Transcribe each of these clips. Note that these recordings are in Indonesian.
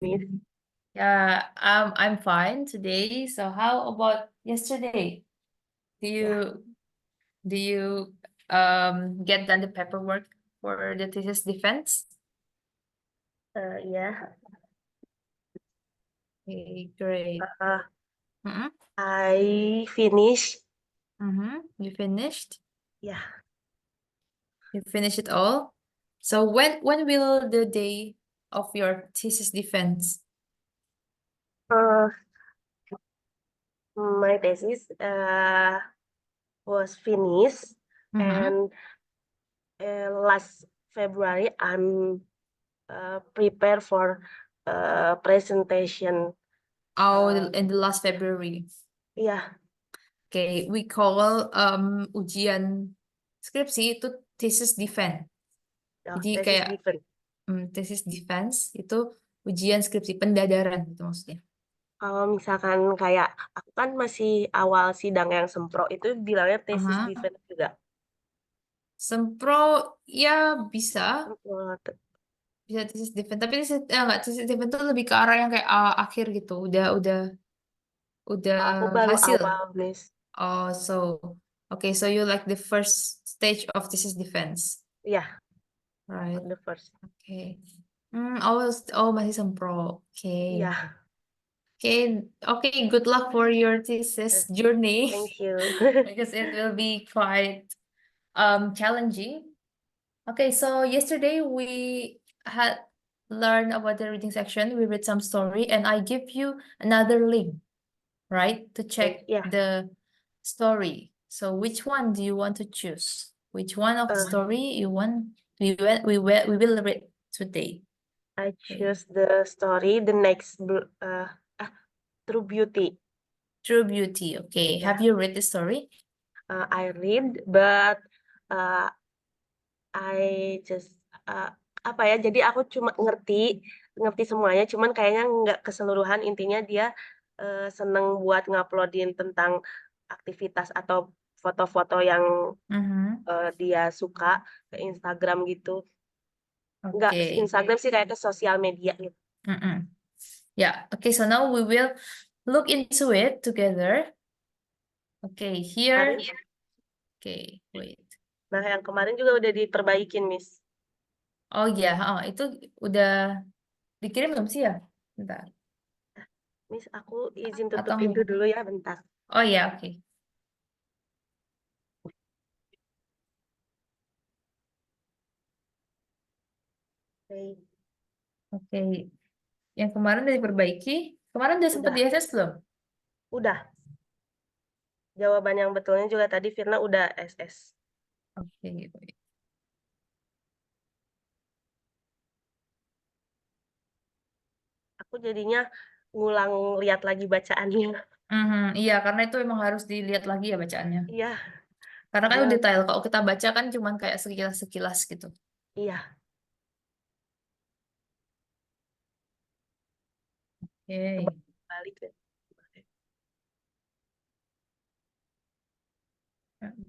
Miss. Yeah, I'm fine today. So how about yesterday? Do you Yeah, do you get done the paperwork for the thesis defense? yeah. Okay, great. Uh, Mm-hmm. I finish. You finished? Yeah. You finished it all? So when will the day of your thesis defense? Uh, my thesis was finished, Mm-hmm. and last February I'm prepare for presentation. Oh, Uh, in the last February. yeah, Okay, we call ujian skripsi itu thesis defense. Jadi thesis kayak defense. thesis defense itu ujian skripsi pendadaran gitu maksudnya. Kalau misalkan kayak aku kan masih awal sidang yang sempro itu bilangnya thesis Aha. defense juga. Sempro ya bisa Sempro. bisa thesis defense tapi enggak, thesis defense itu lebih ke arah yang kayak akhir gitu. Udah Aku baru hasil. awal, Miss. Oh, so okay, so you like the first stage of thesis defense, Yeah, right? the first. Okay. Oh, masih sempro. Okay. Yeah. Okay, good luck for your thesis journey Thank you. because it will be quite challenging. Okay, so yesterday we had learned about the reading section. We read some story and I give you another link, right, to check Yeah. the story. So which one do you want to choose? Which one of the Uh, story you want we will read today? I Okay. choose the story, the next, True Beauty. True Beauty. Okay. Yeah. Have you read the story? I read, but uh, I just apa ya? Jadi aku cuma ngerti semuanya, cuman kayaknya nggak keseluruhan. Intinya dia seneng buat nguploadin tentang aktivitas atau foto-foto yang Mm-hmm. dia suka ke Instagram gitu. Nggak ke Okay. Instagram sih, kayak ke sosial media gitu. Mm-mm. Yeah. Okay. So now we will look into it together. Okay. Here. Kemarin, Okay. Wait. nah yang kemarin juga udah diperbaikin, Miss. Oh ya. Itu udah dikirim belum sih ya? Bentar. Miss, aku izin tutup Atau pintu dulu ya, bentar. oh ya. Oke. Oke. Oke. Yang kemarin udah diperbaiki. Kemarin udah sempat di Udah, SS belum? udah. Jawaban yang betulnya juga tadi Firna udah SS. Oke. Wait. Aku jadinya ngulang lihat lagi bacaannya. Iya, karena itu emang harus dilihat lagi ya bacaannya. Iya, Karena kan karena itu detail. Kalau kita baca kan cuman kayak sekilas-sekilas gitu. iya, coba Oke. balik deh.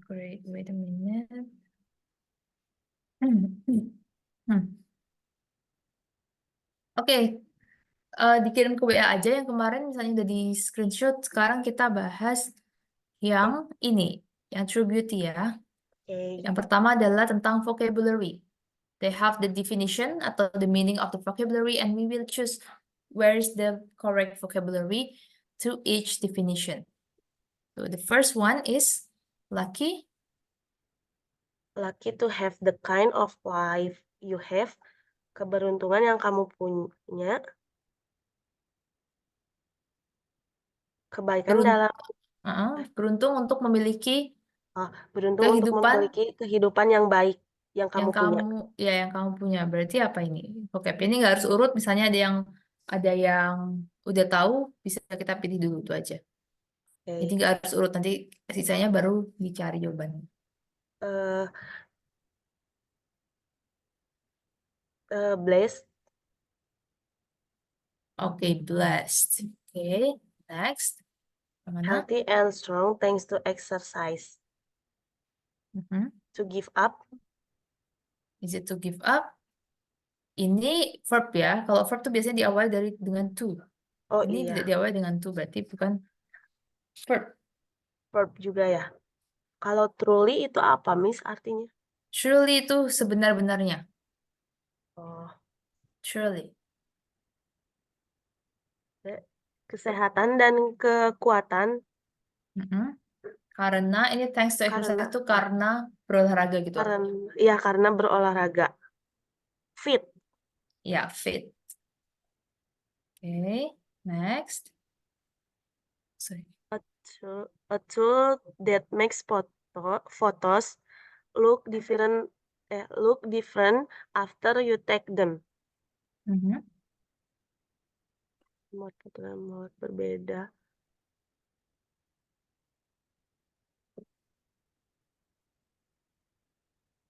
Great. Wait a minute. Hmm. Oke, dikirim ke WA aja yang kemarin misalnya udah di screenshot. Sekarang kita bahas yang ini, yang True Beauty ya. Oke, Yang pertama adalah tentang vocabulary. They have the definition atau the meaning of the vocabulary and we will choose where is the correct vocabulary to each definition. So the first one is lucky. lucky to have the kind of life you have. Keberuntungan yang kamu punya. Kebaikan Beruntung, dalam beruntung untuk memiliki beruntung untuk kehidupan memiliki kehidupan yang baik yang yang kamu punya. kamu yang kamu punya. Berarti apa ini? Vocab ini nggak harus urut. Misalnya ada yang udah tahu bisa kita pilih dulu itu aja. Jadi Oke. nggak harus urut nanti sisanya baru dicari jawabannya. Eh, Blessed, Oke, blessed. Oke, next. Yang mana? healthy and strong thanks to exercise. Mhm. To give up, Is it to give up? Ini verb ya. Kalau verb tuh biasanya diawali dengan to. Oh Ini tidak iya, diawali dengan to, berarti bukan verb. verb juga ya. Kalau truly itu apa, Miss, artinya? Surely itu sebenar-benarnya. Oh, Surely. kesehatan dan kekuatan Mm-mm. Karena ini thanks to exercise karena itu karena berolahraga gitu karena artinya. ya karena berolahraga. Fit, Ya, fit. Oke, next. Sorry. a tool that makes photos look different after you take them. Mhm. Nomor berbeda.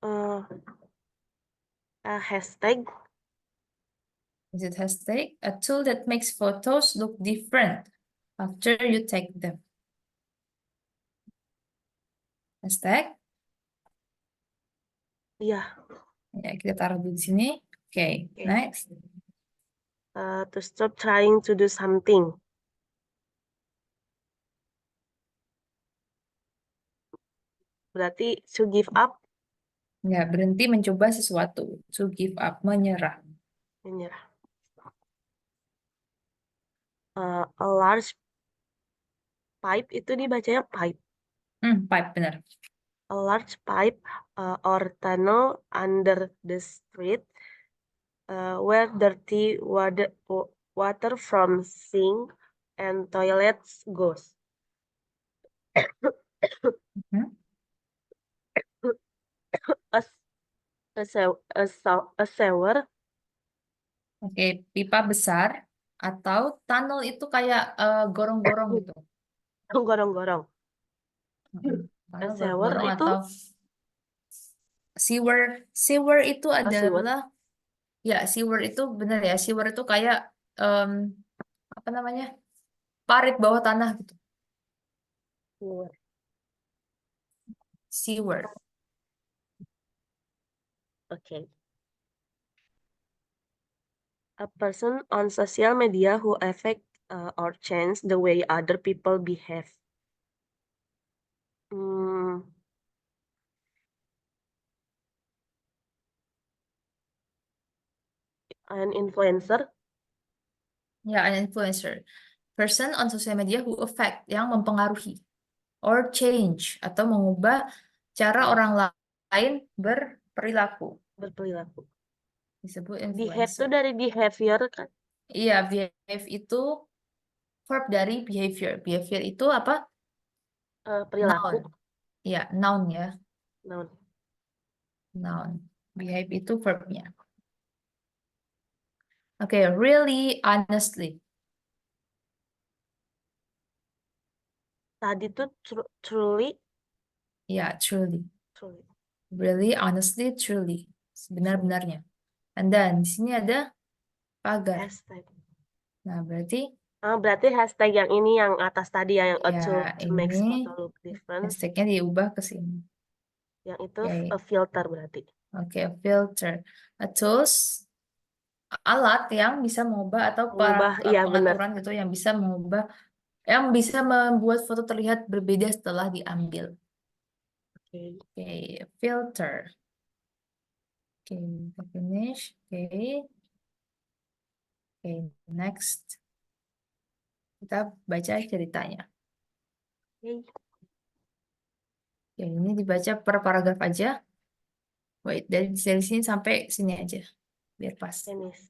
Uh, a hashtag Is it hashtag? A tool that makes photos look different after you take them. Hashtag. ya Ya, kita taruh di sini. Oke, okay. next. To stop trying to do something. Berarti to give up, Ya, berhenti mencoba sesuatu. To give up, menyerah. menyerah. A large pipe itu dibacanya pipe. Pipe, benar. A large pipe or tunnel under the street where dirty water from sink and toilets goes. Mhm. A, a sewer, Oke, pipa besar atau tunnel itu kayak gorong-gorong gitu. gorong-gorong. A Tunnel sewer gorong-gorong itu atau sewer. Sewer itu a sewer. adalah, ya sewer itu benar ya. Sewer itu kayak em, apa namanya? Parit bawah tanah gitu. Sewer. Okay. A person on social media who affect or change the way other people behave. Hmm, an influencer, Ya, an influencer. Person on social media who affect, yang mempengaruhi. Or change, atau mengubah cara orang lain berperilaku. berperilaku. Disebut Behave tuh influencer. dari behavior kan? Iya, behave itu verb dari behavior. Behavior itu apa? Perilaku. Noun. Iya, noun ya. Noun. Noun. Behave itu verbnya. Oke, really, honestly. Tadi tuh truly, Ya, truly. truly, Really, honestly, truly. truly. Sebenar-benarnya. And then, di sini ada pagar. Hashtag. Nah, berarti Berarti hashtag yang ini yang atas tadi ya, yang a ya tool to make ini photo look different. hashtagnya diubah ke sini. Yang itu Oke, a filter berarti. Oke, filter. A tools, alat yang bisa mengubah atau Mengubah, iya benar. pengaturan gitu yang bisa mengubah, yang bisa membuat foto terlihat berbeda setelah diambil. Oke. Oke, filter. Oke, kita finish. Oke, next. Kita baca ceritanya. Okay. Oke, ini dibaca per paragraf aja. Wait, dari sini sampai sini aja. Biar pas. Finish.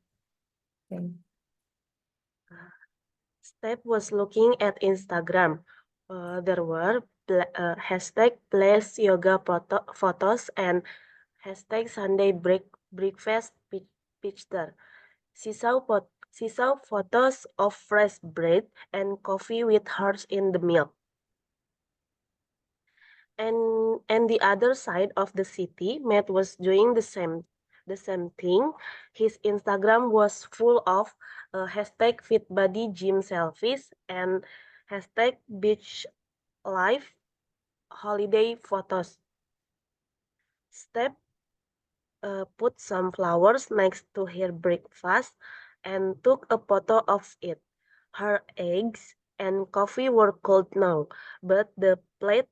Oke. Steph was looking at Instagram. There were hashtag place yoga photos and hashtag Sunday breakfast picture. She saw photos of fresh bread and coffee with hearts in the milk. And the other side of the city, Matt was doing the same thing. His Instagram was full of hashtag fit body gym selfies and hashtag beach life holiday photos. Step put some flowers next to her breakfast and took a photo of it. Her eggs and coffee were cold now, but the plate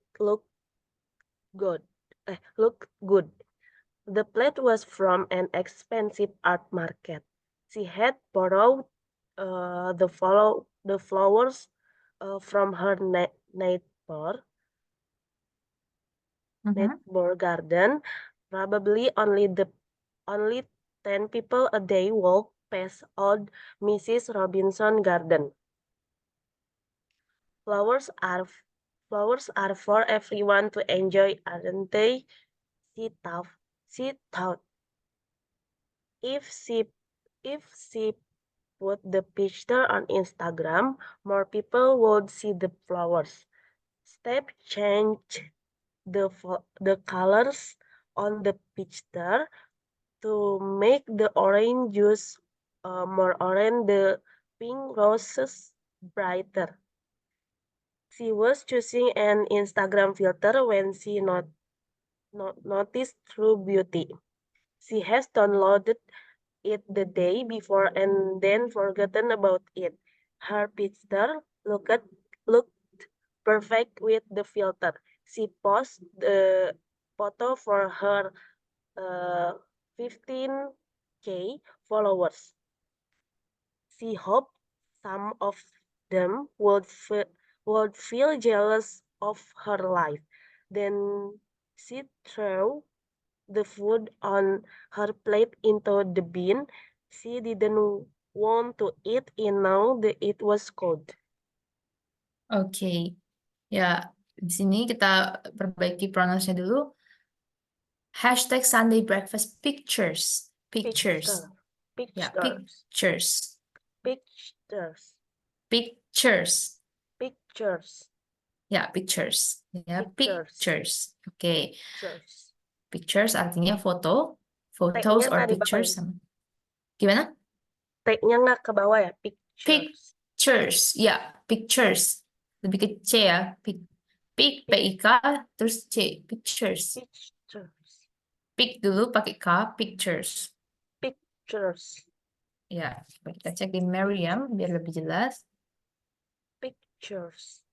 good. Looked good. The plate was from an expensive art market. She had borrowed the flowers from her neighbor garden. Probably only 10 people a day walk past old Mrs. Robinson garden. Flowers are flowers are for everyone to enjoy, aren't they? She thought. She thought if she if she put the picture on Instagram, more people would see the flowers. Step changed the colors on the picture to make the orange juice more orange, the pink roses brighter. She was choosing an Instagram filter when she noticed True Beauty. She has downloaded it the day before and then forgotten about it. Her picture looked perfect with the filter. She posted the photo for her 15K followers. She hoped some of them would feel jealous of her life. Then she threw the food on her plate into the bin. She didn't want to eat it now that it was cold. Oke. Ya, di sini kita perbaiki pronounce-nya dulu. Hashtag Sunday breakfast pictures. Pictures. Ya, Pictures. pictures. Pictures. Pictures. Pictures. Ya, pictures. Ya, Pictures. pictures. Oke. Pictures. Pictures artinya foto. Photos Tag-nya or tadi bawah pictures ya. sama. Gimana? Tag-nya nggak ke bawah ya. Pictures. Pictures. Ya, pictures. Lebih ke C ya. P-I-K, terus C. Pictures. Pictures. Pic dulu pakai K, pictures. Pictures. Ya, coba kita cek di Merriam biar lebih jelas. Pictures.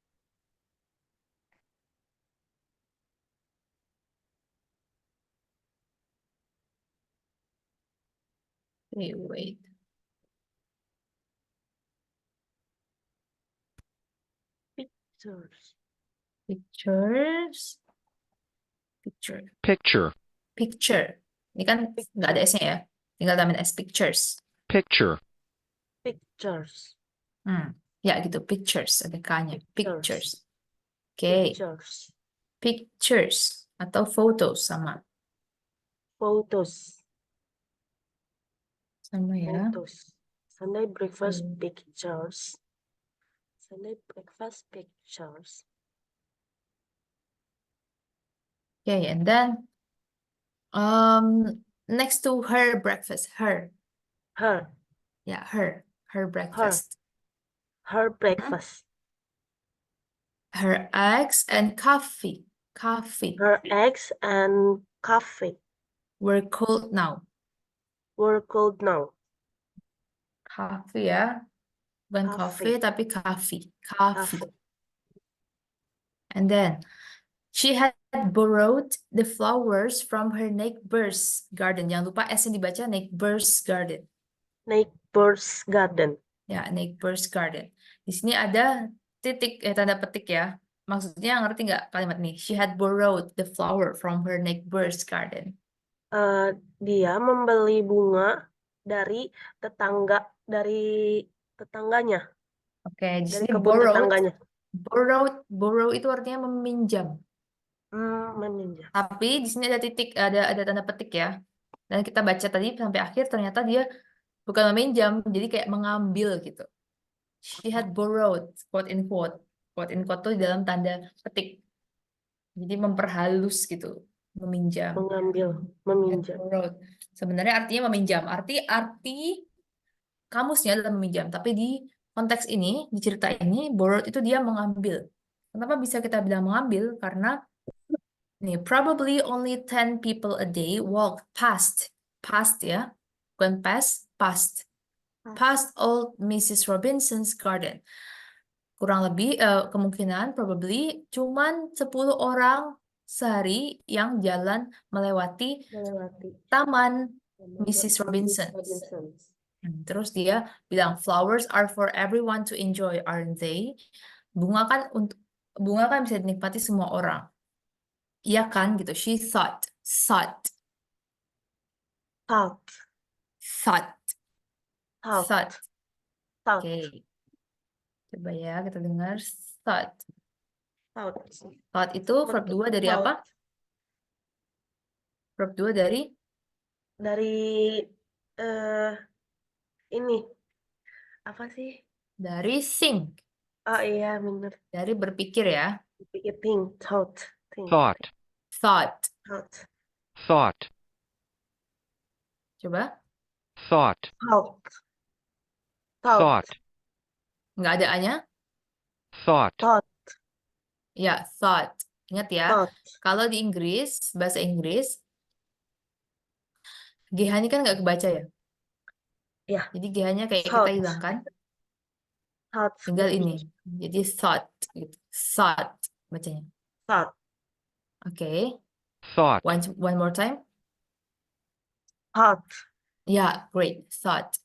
Wait. Pictures. Pictures. Picture. Picture, Picture. Ini kan nggak ada S-nya ya. Tinggal tambahin S, pictures. picture, Pictures. Ya gitu, pictures. Ada K-nya. Pictures. Oke. Pictures. Pictures. Atau photos sama. Photos. Sama ya. Photos. Sunday breakfast Hmm. pictures. Sunday breakfast pictures. Okay, and then next to her breakfast, her. Her. Yeah, her breakfast. Her breakfast. Her eggs and coffee. Coffee Her eggs and coffee were cold now. were cold now. Coffee ya. Bukan coffee, tapi coffee. Coffee. Coffee. And then she had borrowed the flowers from her neighbor's garden. Jangan lupa S yang dibaca neighbor's garden. Neighbor's garden. Ya, neighbor's garden. Di sini ada titik, tanda petik ya. Maksudnya ngerti nggak kalimat ini? She had borrowed the flower from her neighbor's garden. Dia membeli bunga dari tetangganya. Oke, di Dari sini kebun tetangganya. borrow itu artinya meminjam. Meminjam. Tapi di sini ada titik, ada tanda petik ya. Dan kita baca tadi sampai akhir ternyata dia bukan meminjam, jadi kayak mengambil gitu. She had borrowed, quote in quote. Quote in quote itu di dalam tanda petik. Jadi memperhalus gitu, meminjam. Meminjam. Borrowed. Sebenarnya artinya meminjam. Arti kamusnya adalah meminjam, tapi di konteks ini, di cerita ini, borrowed itu dia mengambil. Kenapa bisa kita bilang mengambil? Karena Nih, probably only 10 people a day walk past ya, bukan past old Mrs. Robinson's garden. Kurang lebih kemungkinan probably cuman 10 orang sehari yang jalan melewati taman Mrs. Robinson. Terus dia bilang flowers are for everyone to enjoy, aren't they? Bunga kan bisa dinikmati semua orang. Iya kan gitu. She thought. Thought. Oke. Coba ya kita dengar thought. Thought itu verb 2 dari apa? Verb 2 dari Ini apa sih? Dari think. Oh iya bener. Dari berpikir ya. Berpikir thought. Thought. Coba. Thought. Nggak ada A-nya? Thought. Ya, thought. Ingat ya. Thought. Kalau di Inggris, bahasa Inggris, GH ini kan nggak kebaca ya. Ya. Jadi GH-nya kayak kita Thought. hilangkan. Thought. Tinggal ini. Jadi thought. Gitu. Thought bacanya. Thought. Oke. Thought. One more time. Thought. Yeah, great. Thought.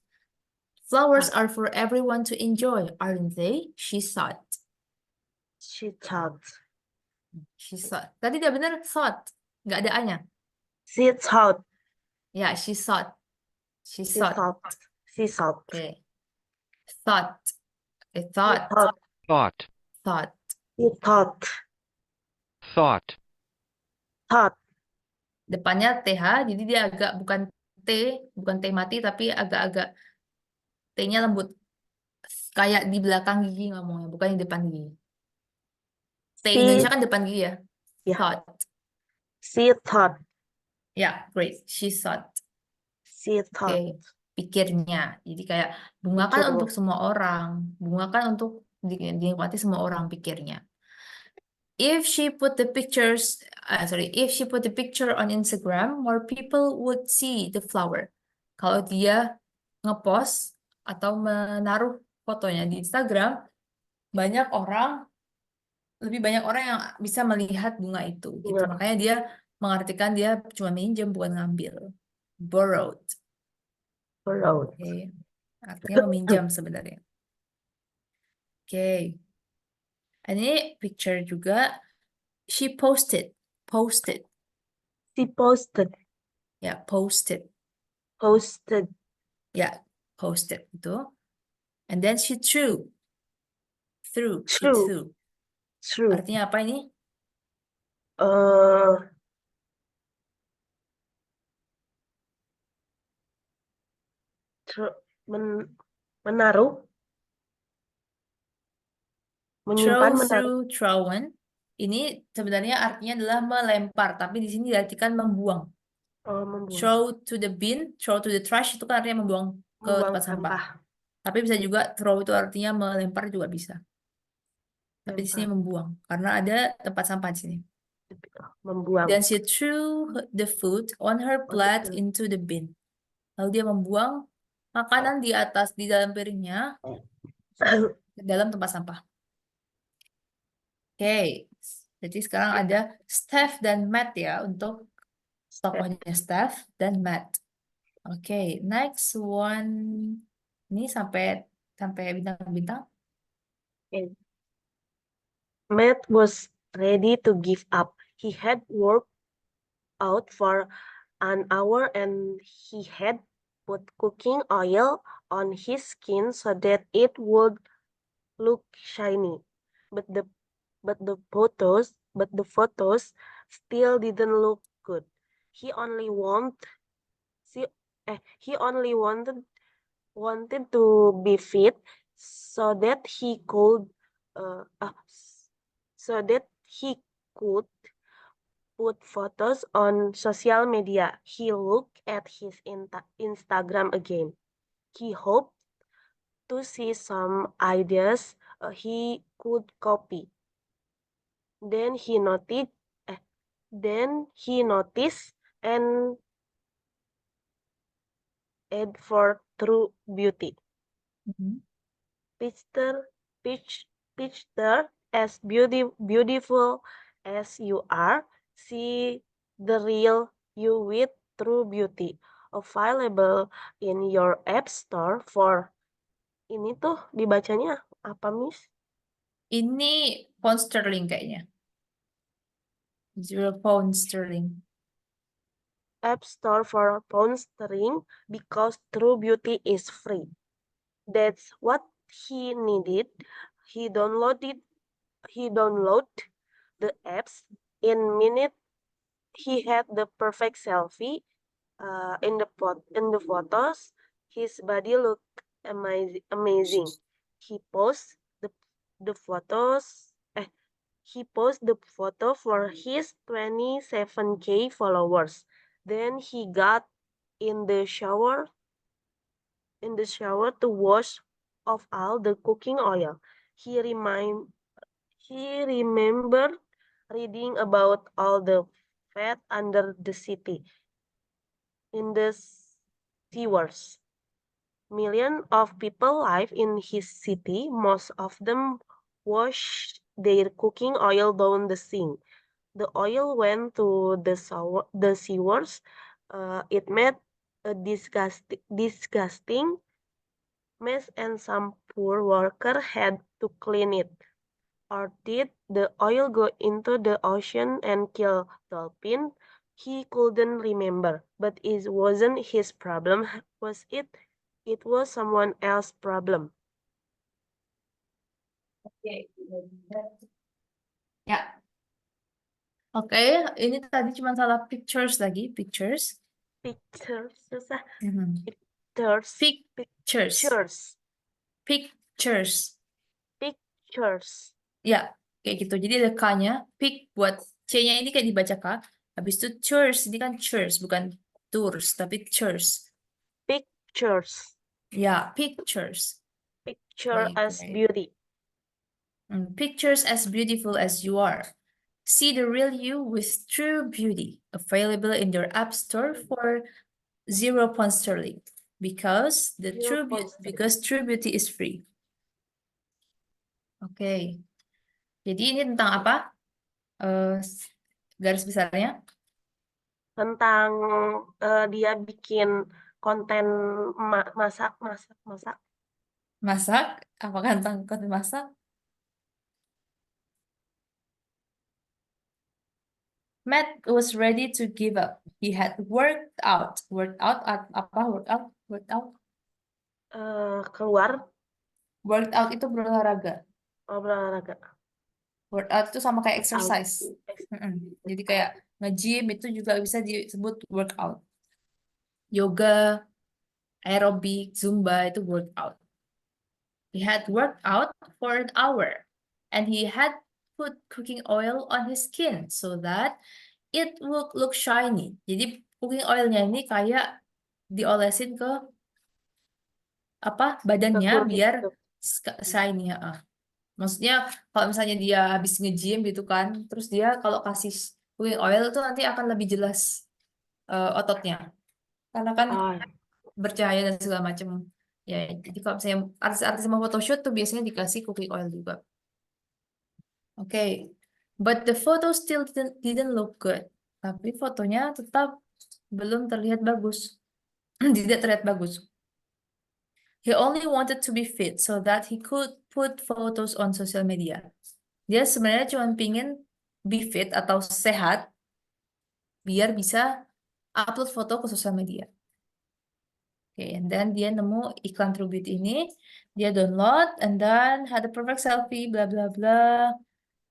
Flowers are for everyone to enjoy, aren't they? She thought. She thought. She thought. Tadi udah bener thought. Nggak ada A-nya. She thought. Ya, she thought. She She thought. thought. She thought. Oke. Thought. Okay, She thought. thought. Thought. Thought. She thought. Thought. Thought. Depannya TH, jadi dia agak bukan T mati, tapi agak-agak T-nya lembut. Kayak di belakang gigi ngomongnya, bukan di depan gigi. T Indonesia kan depan gigi ya. Ya. Thought. She thought. Ya, great. She thought. She Oke, thought. pikirnya. Jadi kayak bunga kan Pikirnya. untuk semua orang. Bunga kan untuk dinikmati semua orang pikirnya. If she put the picture on Instagram, more people would see the flower. Kalau dia ngepost atau menaruh fotonya di Instagram, lebih banyak orang yang bisa melihat bunga itu. Gitu. Bunga. Makanya dia mengartikan dia cuma minjem, bukan ngambil. Borrowed. Oke. Artinya meminjam sebenarnya. Oke. Ini picture juga. She posted. She posted. Ya, posted. Ya, Posted itu. And then she threw. She True. threw. Artinya apa ini? Menaruh. Menyimpan, Throw, menaruh. threw, thrown. Ini sebenarnya artinya adalah melempar, tapi di sini diartikan membuang. Membuang. Throw to the bin, throw to the trash itu kan artinya membuang ke Membuang tempat sampah. sampah. Tapi bisa juga throw itu artinya melempar juga bisa. Tapi di sini membuang karena ada tempat sampah di sini. Membuang. Then she threw the food on her plate into the bin. Lalu dia membuang makanan di dalam piringnya ke dalam tempat sampah. Oke, jadi sekarang ada Steph dan Matt ya untuk tokohnya Steph dan Matt. Oke, next one. Ini sampai bintang-bintang. Matt was ready to give up. He had worked out for an hour and he had put cooking oil on his skin so that it would look shiny. But the photos still didn't look good. He only wanted to be fit so that he could put photos on social media. He looked at his Instagram again. He hoped to see some ideas he could copy. Then he noticed Then he noticed and aimed for true beauty. Mhm. Picture, picture as beautiful as you are. See the real you with true beauty. Available in your app store for ini tuh dibacanya apa, Miss? Ini pound sterling kayaknya. 0 pound sterling. App store for pound sterling because true beauty is free. That's what he needed. He downloaded the apps in minute. He had the perfect selfie in the photos. His body looked amazing. He posted the photos. He posted the photo for his 27K followers. Then he got in the shower to wash off all the cooking oil. He remembered reading about all the fat under the city in the sewers. Millions of people live in his city. Most of them wash their cooking oil down the sink. The oil went to the sewers. It made a disgusting mess, and some poor worker had to clean it. Or did the oil go into the ocean and kill dolphin? He couldn't remember, but it wasn't his problem, was it? It was someone else's problem. Oke. Ya. Oke, ini tadi cuma salah pictures lagi, pictures. Pictures, susah. Mhm. Pictures, Pictures. pictures, Pictures. pictures. Ya, kayak gitu. Jadi ada K-nya, pic buat C-nya ini kayak dibaca K. Habis itu tours, ini kan tours, bukan tours, tapi tours. Pictures. Ya, pictures. Picture Okay, as great. beauty. Pictures as beautiful as you are. See the real you with true beauty. Available in your app store for 0 pound sterling. Because true beauty is free. Oke. Jadi ini tentang apa? Garis besarnya. Tentang dia bikin konten masak. Masak. Apakah tentang konten masak? Matt was ready to give up. He had worked out. Apa? Worked out. Keluar Worked out itu berolahraga. olahraga. Workout itu sama kayak Workout. exercise. Jadi kayak nge-gym itu juga bisa disebut workout. Yoga, aerobik, zumba itu workout. He had worked out for an hour and he had put cooking oil on his skin so that it would look shiny. Jadi cooking oilnya ini kayak diolesin ke apa badannya kulit biar tuh. shiny. Maksudnya kalau misalnya dia habis nge-gym gitu kan, terus dia kalau kasih cooking oil itu nanti akan lebih jelas ototnya. Karena kan Oh, bercahaya dan segala macam. Ya, jadi kalau misalnya artis-artis mau photoshoot tuh biasanya dikasih cooking oil juga. Oke. But the photo still didn't look good. Tapi fotonya tetap belum terlihat bagus. Tidak terlihat bagus. He only wanted to be fit so that he could put photos on social media. Dia sebenarnya cuma pingin be fit atau sehat biar bisa upload foto ke sosial media. Oke, and then dia nemu iklan True Beauty ini, dia download, and then had a perfect selfie, bla bla bla.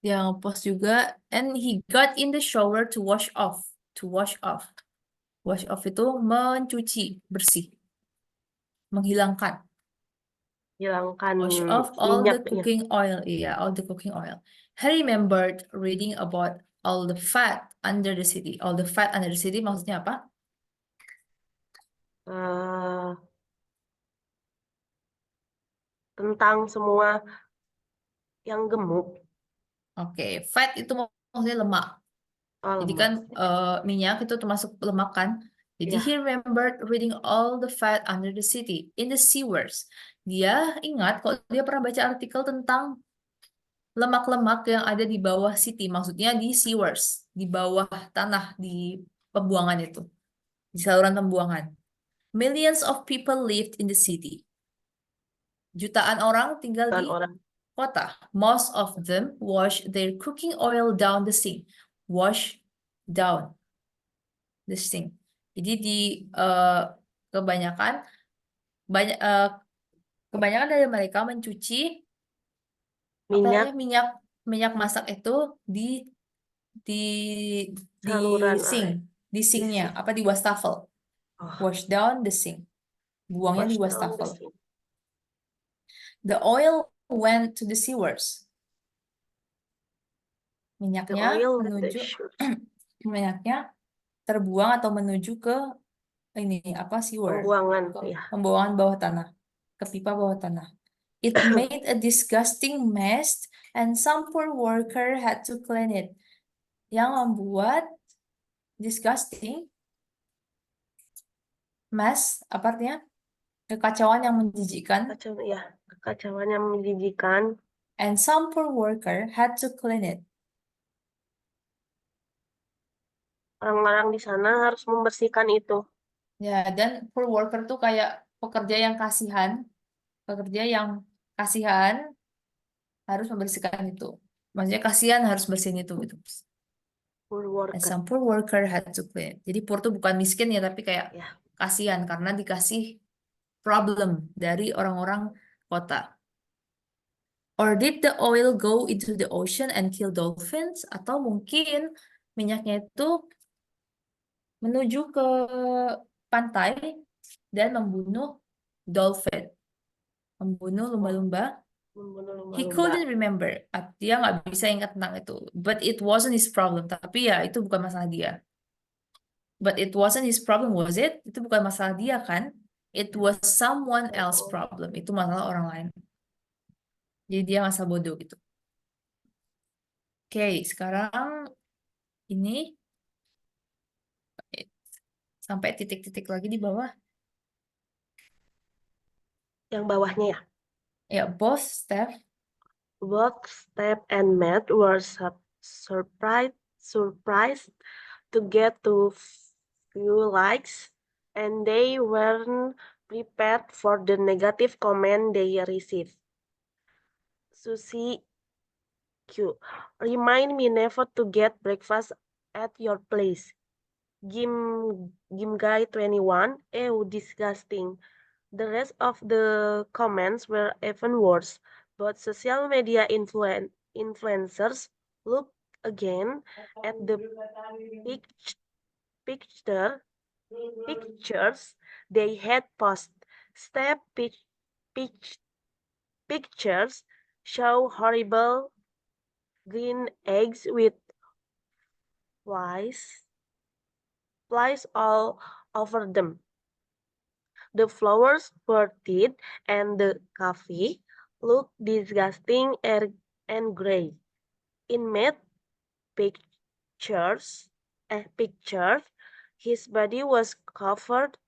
Dia ngepost juga, and he got in the shower to wash off. To wash off. Wash off itu mencuci, bersih, menghilangkan. hilangkan Wash off all the minyaknya. cooking oil. Yeah, all the cooking oil. He remembered reading about all the fat under the city. All the fat under the city maksudnya apa? Tentang semua yang gemuk. Oke, fat itu maksudnya lemak. Oh, Jadi lemak. kan minyak itu termasuk lemak kan. Jadi Ya, he remembered reading all the fat under the city in the sewers. Dia ingat kalau dia pernah baca artikel tentang lemak-lemak yang ada di bawah city, maksudnya di sewers, di bawah tanah, di pembuangan itu, di saluran pembuangan. Millions of people lived in the city. Jutaan orang tinggal kan di orang. kota. Most of them wash their cooking oil down the sink. Wash down the sink. Jadi di kebanyakan banyak kebanyakan dari mereka mencuci apa Minyak ya minyak masak itu di di di saluran sink, di di sinknya sini. apa di wastafel. Oh, Wash down the sink. Buangnya di wash down the wastafel. sink. The oil went to the sewers. The Minyaknya oil with the menuju sugar. minyaknya terbuang atau menuju ke ini apa sewer, Pembuangan, ke ya. pembuangan bawah tanah, ke pipa bawah tanah. It made a disgusting mess and some poor worker had to clean it. Yang membuat disgusting mess apa artinya? Kekacauan yang menjijikkan. Kacau, ya, kekacauan yang menjijikan. And some poor worker had to clean it. Orang-orang di sana harus membersihkan itu. Ya, dan poor worker tuh kayak pekerja yang kasihan harus membersihkan itu. Maksudnya kasihan harus bersihin itu gitu. Poor And worker. some poor worker had to clean it. Jadi poor tuh bukan miskin ya, tapi kayak Ya. kasihan karena dikasih problem dari orang-orang kota. Or did the oil go into the ocean and kill dolphins? Atau mungkin minyaknya itu menuju ke pantai dan membunuh dolphin, membunuh lumba-lumba. Membunuh He lumba-lumba. couldn't remember. Dia nggak bisa ingat tentang itu. But it wasn't his problem. Tapi ya itu bukan masalah dia. But it wasn't his problem, was it? Itu bukan masalah dia kan? It was someone else problem. Itu masalah orang lain. Jadi dia masa bodoh gitu. Oke, sekarang ini sampai titik-titik lagi di bawah. Yang bawahnya ya. Ya, both Both Steph and Matt were surprised to get too few likes, and they weren't prepared for the negative comment they received. Susie Q. Remind me never to get breakfast at your place. Gim Guy 21. Ew, disgusting. The rest of the comments were even worse, but social media influencers look again at the pictures they had posted. Pictures show horrible green eggs with flies all over them. The flowers were dead and the coffee looked disgusting and gray. In Matt's pictures, his body was covered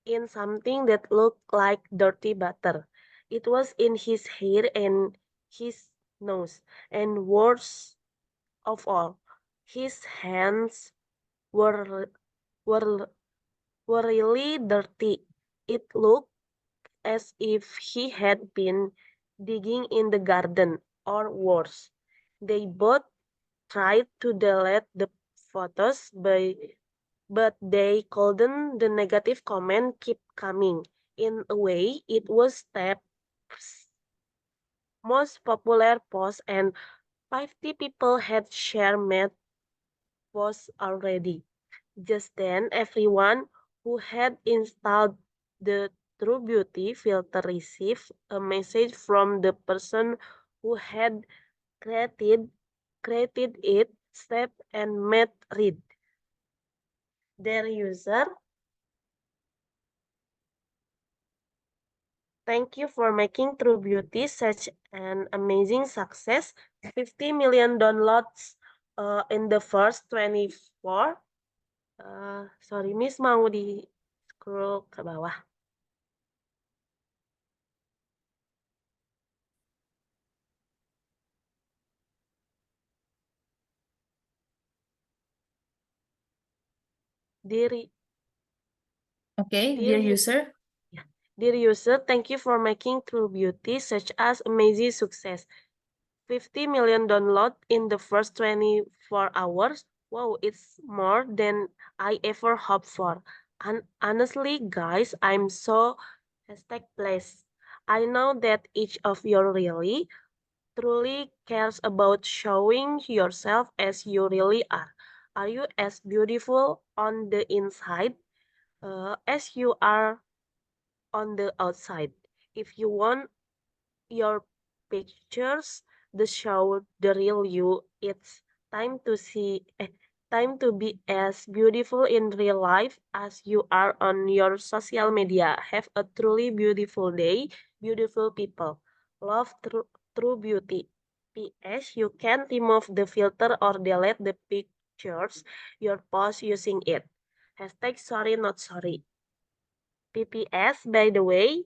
in something that looked like dirty butter. It was in his hair and his nose, and worst of all, his hands were were were really dirty. It looked as if he had been digging in the garden, or worse. They both tried to delete the photos, but they couldn't. The negative comment kept coming. In a way, it was Steph's most popular post, and 50 people had shared Matt's post already. Just then, everyone who had installed the True Beauty filter received a message from the person who had created it. Steph and Matt read. Their user, thank you for making True Beauty such an amazing success. 50 million downloads In the first 24, sorry Miss, mau di scroll ke bawah. Dear Okay, Dear dear you- user. Dear user, thank you for making True Beauty such as amazing success. 50 million download in the first 24 hours. Wow, it's more than I ever hoped for. And honestly, guys, I'm so blessed. I know that each of you really, truly cares about showing yourself as you really are. Are you as beautiful on the inside as you are on the outside? If you want your pictures the show the real you, it's time to be as beautiful in real life as you are on your social media. Have a truly beautiful day, beautiful people. Love true beauty. PS, you can remove the filter or delete the pictures your post using it. Hashtag sorry not sorry. PPS, by the way,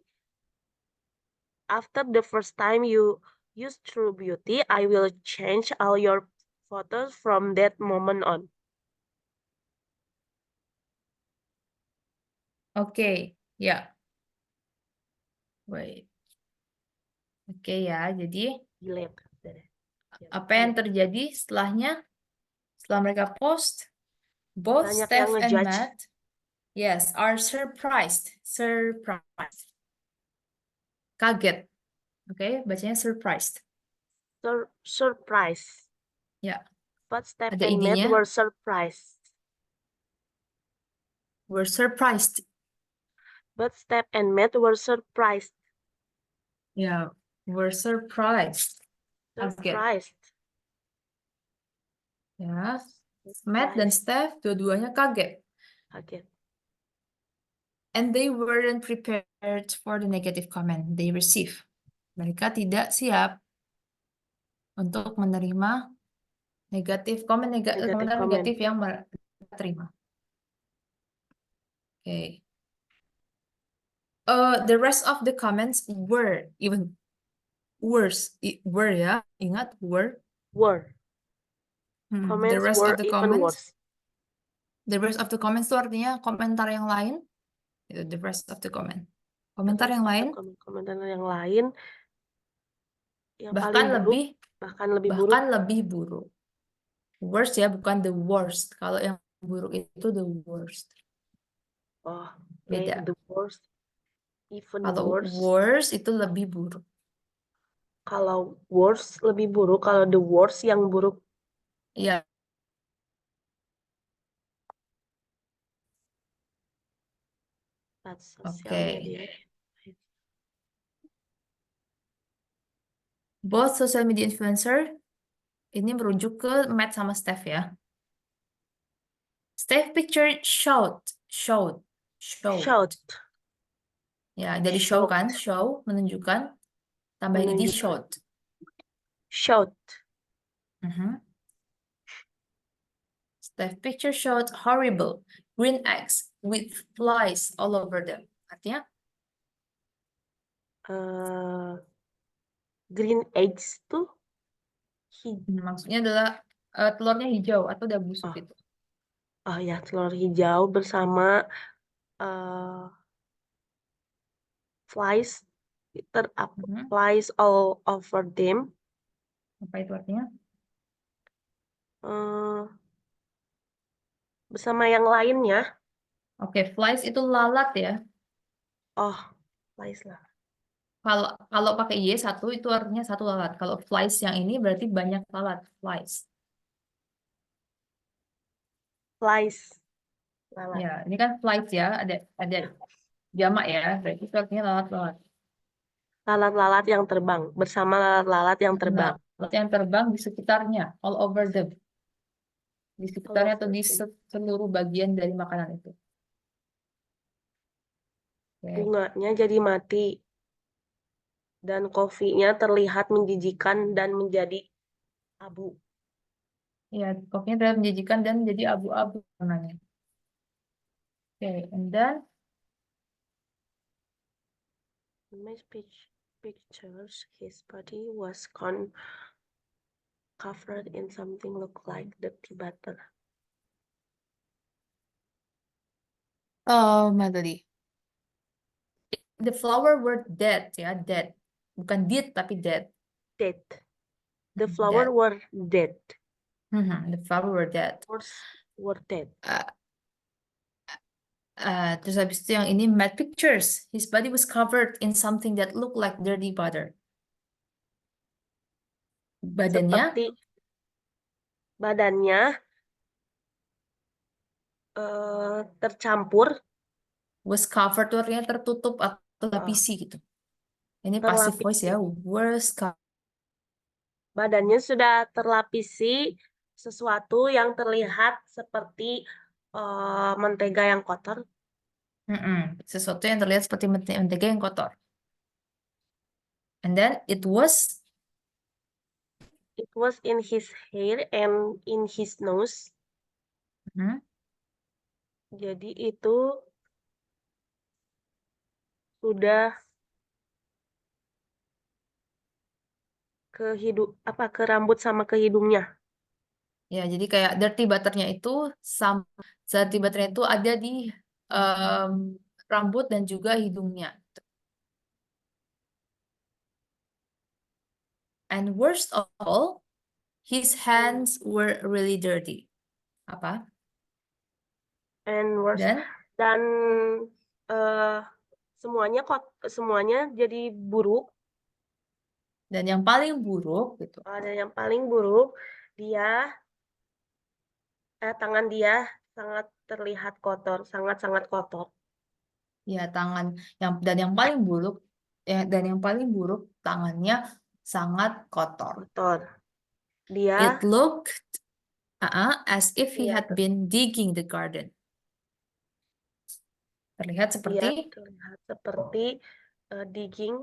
after the first time you use True Beauty, I will change all your photos from that moment on. Oke, ya. Wait. Oke ya, jadi Delete. apa yang terjadi setelahnya? Setelah mereka post, both Banyak yang Steph and ngejudge. Matt, yes, are surprised. Surprised. Kaget. Oke, bacanya surprised. Surprise. Ya, But Steph ada and Matt id-nya. were surprised. Were surprised. But Steph and Matt were surprised. Ya, were surprised. Kaget. Surprised. Ya, Matt dan Steph dua-duanya kaget. Kaget. And they weren't prepared for the negative comment they receive. Mereka tidak siap untuk menerima komentar negatif yang mereka terima. Okay. The rest of the comments were even worse. Were ya, ingat were. Were. The Comments rest were of the even comments. worse. The rest of the comments itu artinya komentar yang lain. The rest of the comment. Komentar yang lain. Komentar yang lain. Yang Bahkan paling buruk, lebih buruk. lebih buruk. Worst ya, bukan the worst. Kalau yang buruk itu the worst. Oh, Beda. the worst. Even Kalau worse. worst itu lebih buruk. Kalau worst lebih buruk, kalau the worst yang buruk. Iya. That's social Okay. media. Both social media influencer ini merujuk ke Matt sama Steph ya. Steph picture showed. Ya, dari show kan, show menunjukkan, tambahin ini showed. Steph picture showed horrible green eggs with flies all over them. Artinya? Green eggs tuh maksudnya adalah telurnya hijau atau udah busuk itu. Oh ya, telur hijau bersama flies flies all over them. Apa itu artinya? Bersama yang lainnya. Oke, flies itu lalat ya. Oh, flies lah. Kalau pakai y satu itu artinya satu lalat. Kalau flies yang ini berarti banyak lalat. Flies. Lalat. Ya, ini kan flies ya. Ada jamak ya. Berarti itu artinya lalat-lalat. Lalat-lalat yang terbang. Bersama lalat-lalat yang terbang. Lalat yang terbang di sekitarnya. All over them. Di sekitarnya atau di seluruh bagian dari makanan itu. Bunganya jadi mati. Dan kopinya terlihat menjijikan dan menjadi abu. Ya, kopinya terlihat menjanjikan dan menjadi abu-abu warnanya. Oke, and then In my pictures, his body was covered in something look like dirty butter. mana tadi? The flower were dead ya, dead. Bukan did tapi dead. Dead. The flower Dead. were dead. The flower were dead. Flowers were dead. Terus habis itu yang ini mad pictures. His body was covered in something that looked like dirty butter. Badannya Seperti badannya tercampur, was covered tuh artinya tertutup atau lapisi gitu. Ini passive voice ya, was covered. badannya sudah terlapisi sesuatu yang terlihat seperti mentega yang kotor. Sesuatu yang terlihat seperti mentega yang kotor. And then it was in his hair and in his nose. Jadi itu sudah ke rambut sama ke hidungnya. ya, jadi kayak dirty butternya itu dirty butternya itu ada di rambut dan juga hidungnya. And worst of all, his hands were really dirty. Apa? And worse, Dan dan semuanya jadi buruk. dan yang paling buruk gitu. Ada yang paling buruk, tangan dia sangat terlihat kotor, sangat-sangat kotor. Ya, yang paling buruk tangannya sangat kotor. Kotor. Dia It looked as if he Iya, had been digging the garden. Terlihat dia seperti terlihat seperti digging.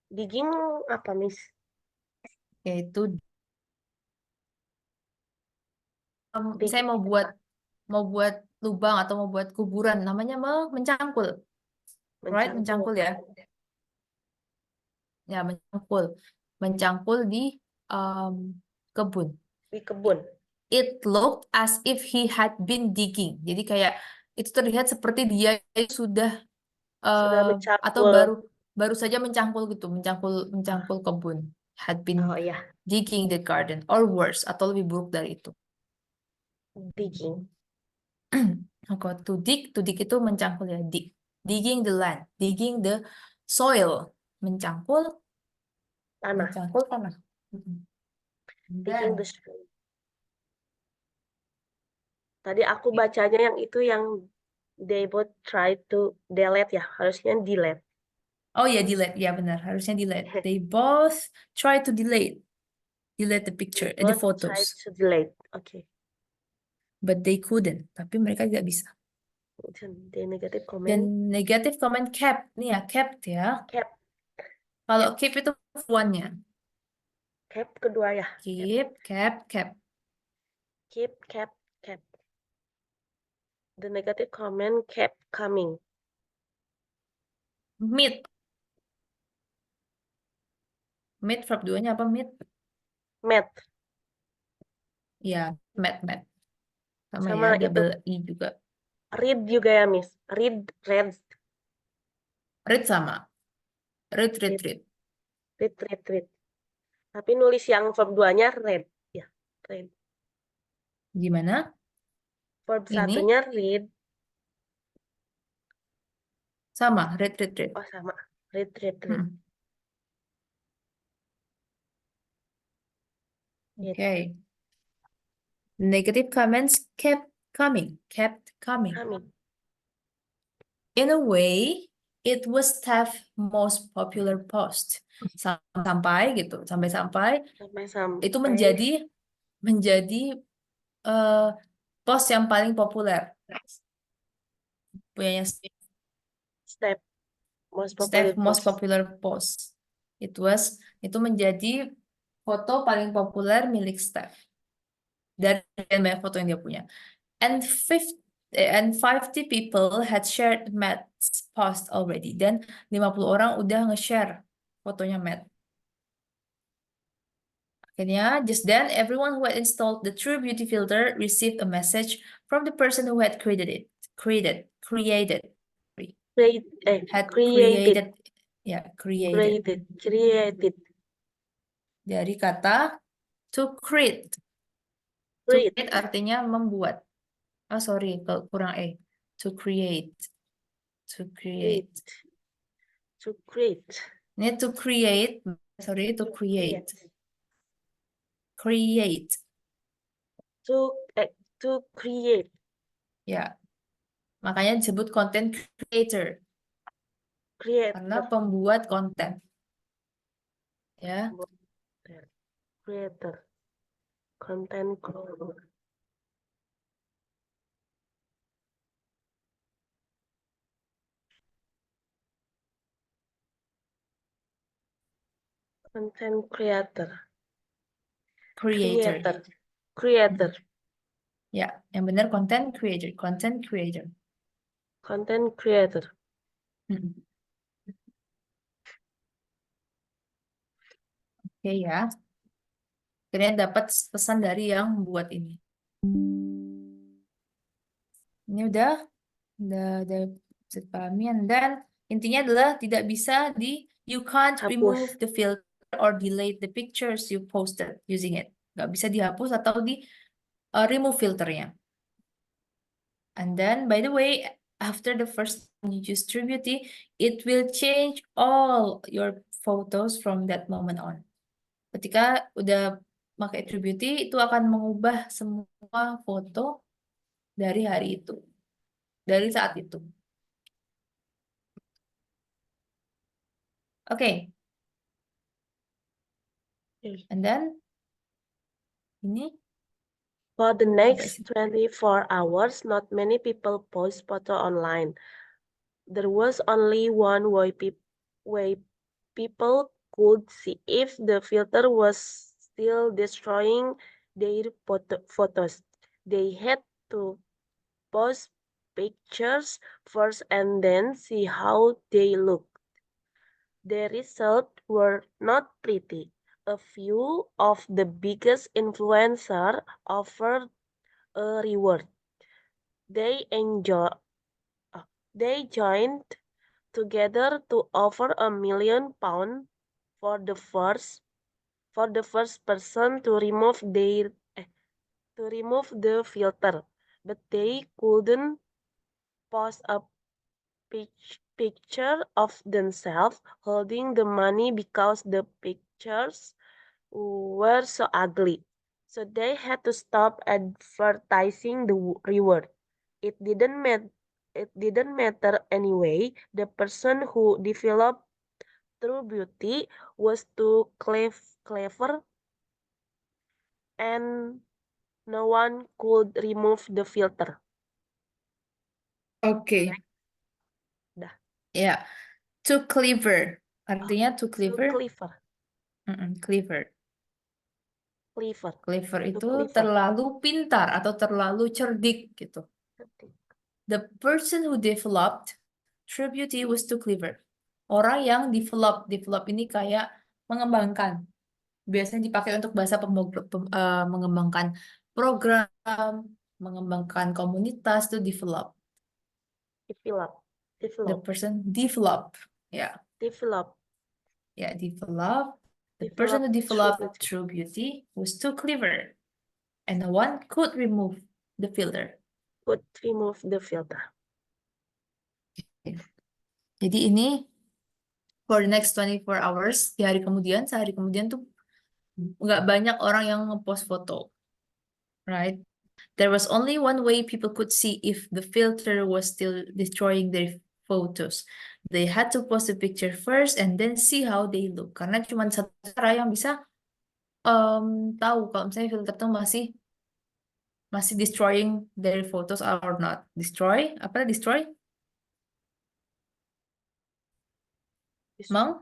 Digging apa, Miss? yaitu saya Digging. mau buat lubang atau mau buat kuburan, namanya mencangkul. Right, mencangkul ya. Ya, mencangkul di kebun. Di kebun. It looked as if he had been digging. Jadi kayak itu terlihat seperti dia sudah Sudah atau mencangkul. baru saja mencangkul gitu, mencangkul kebun. Had been Oh iya, digging the garden or worse atau lebih buruk dari itu. digging. To dig itu mencangkul ya, digging the land, digging the soil, mencangkul Tanah. tanah. Digging the soil. Tadi aku bacanya yang itu yang they both try to delete ya, harusnya delete. Oh ya, delete ya, benar, harusnya delete. They both try to delete the picture, the Both photos, try to delete. Okay. but they couldn't. Tapi mereka tidak bisa. The negative Dan comment. negative comment kept nih ya, kept ya. Kept. Kalau keep itu one-nya. Kept kedua ya. Kept. Keep, kept. The negative comment kept coming. Meet verb 2-nya apa, meet? Met. Ya, met. Sama Sama ya, itu. double E juga. Read juga ya, Miss. Read. Read sama. Read. Read. Tapi nulis yang verb 2-nya read. Ya, read. Gimana? Verb Ini? satunya read. Sama, read. Oh, sama. Read. Okay. Negative comments kept coming. Coming. In a way, it was Steph's most popular post. Sampai itu menjadi post yang paling populer. Punyanya Step. Steph most popular post. Itu menjadi foto paling populer milik Steph. Dari banyak foto yang dia punya. And 50 people had shared Matt's post already. Dan 50 orang udah nge-share fotonya Matt. Akhirnya, just then, everyone who had installed the True Beauty filter received a message from the person who had created it. Created. Had created. Ya, created. Created. Dari kata to create. To Create. create artinya membuat. Oh, sorry, kalau kurang E. To create. To create. To create. Ini to create. Sorry, to create. Create. To create. Ya. Makanya disebut content creator. Karena Creator. pembuat konten. Ya. Creator. Content creator. Content creator. Creator. Creator. Ya, yang benar content creator. Content creator. Content creator. Oke ya. Kalian dapat pesan dari yang buat ini. Ini udah bisa dipahami. Dan intinya adalah tidak bisa you can't Hapus. remove the filter or delete the pictures you posted using it. Nggak bisa dihapus atau remove filternya. And then, by the way, after the first time you use True Beauty, it will change all your photos from that moment on. Ketika udah pakai True Beauty, itu akan mengubah semua foto dari hari itu. Dari saat itu. Oke. And then, ini. For the next 24 hours, not many people post photo online. There was only one way people could see if the filter was still destroying their photos. They had to post pictures first and then see how they looked. The results were not pretty. A few of the biggest influencers offered a reward. They joined together to offer £1 million for the first person to remove the filter, but they couldn't post a picture of themselves holding the money because the pictures were so ugly. So they had to stop advertising the reward. It didn't matter anyway. The person who developed True Beauty was too clever and no one could remove the filter. Oke. Dah. Ya. Too clever. Artinya too Too clever. clever. Clever. Clever itu terlalu pintar atau terlalu cerdik gitu. The person who developed True Beauty was too clever. Orang yang develop ini kayak mengembangkan. Biasanya dipakai untuk bahasa mengembangkan program, mengembangkan komunitas itu develop. The person develop. Ya. Develop. Ya, develop. The person who developed True Beauty was too clever. And no one could remove the filter. Jadi ini for the next 24 hours, sehari kemudian tuh nggak banyak orang yang ngepost foto. Right? There was only one way people could see if the filter was still destroying their photos. They had to post the picture first and then see how they look. Karena cuma satu cara yang bisa tahu kalau misalnya filter tuh masih destroying their photos or not. Destroy? Apa destroy? Mau?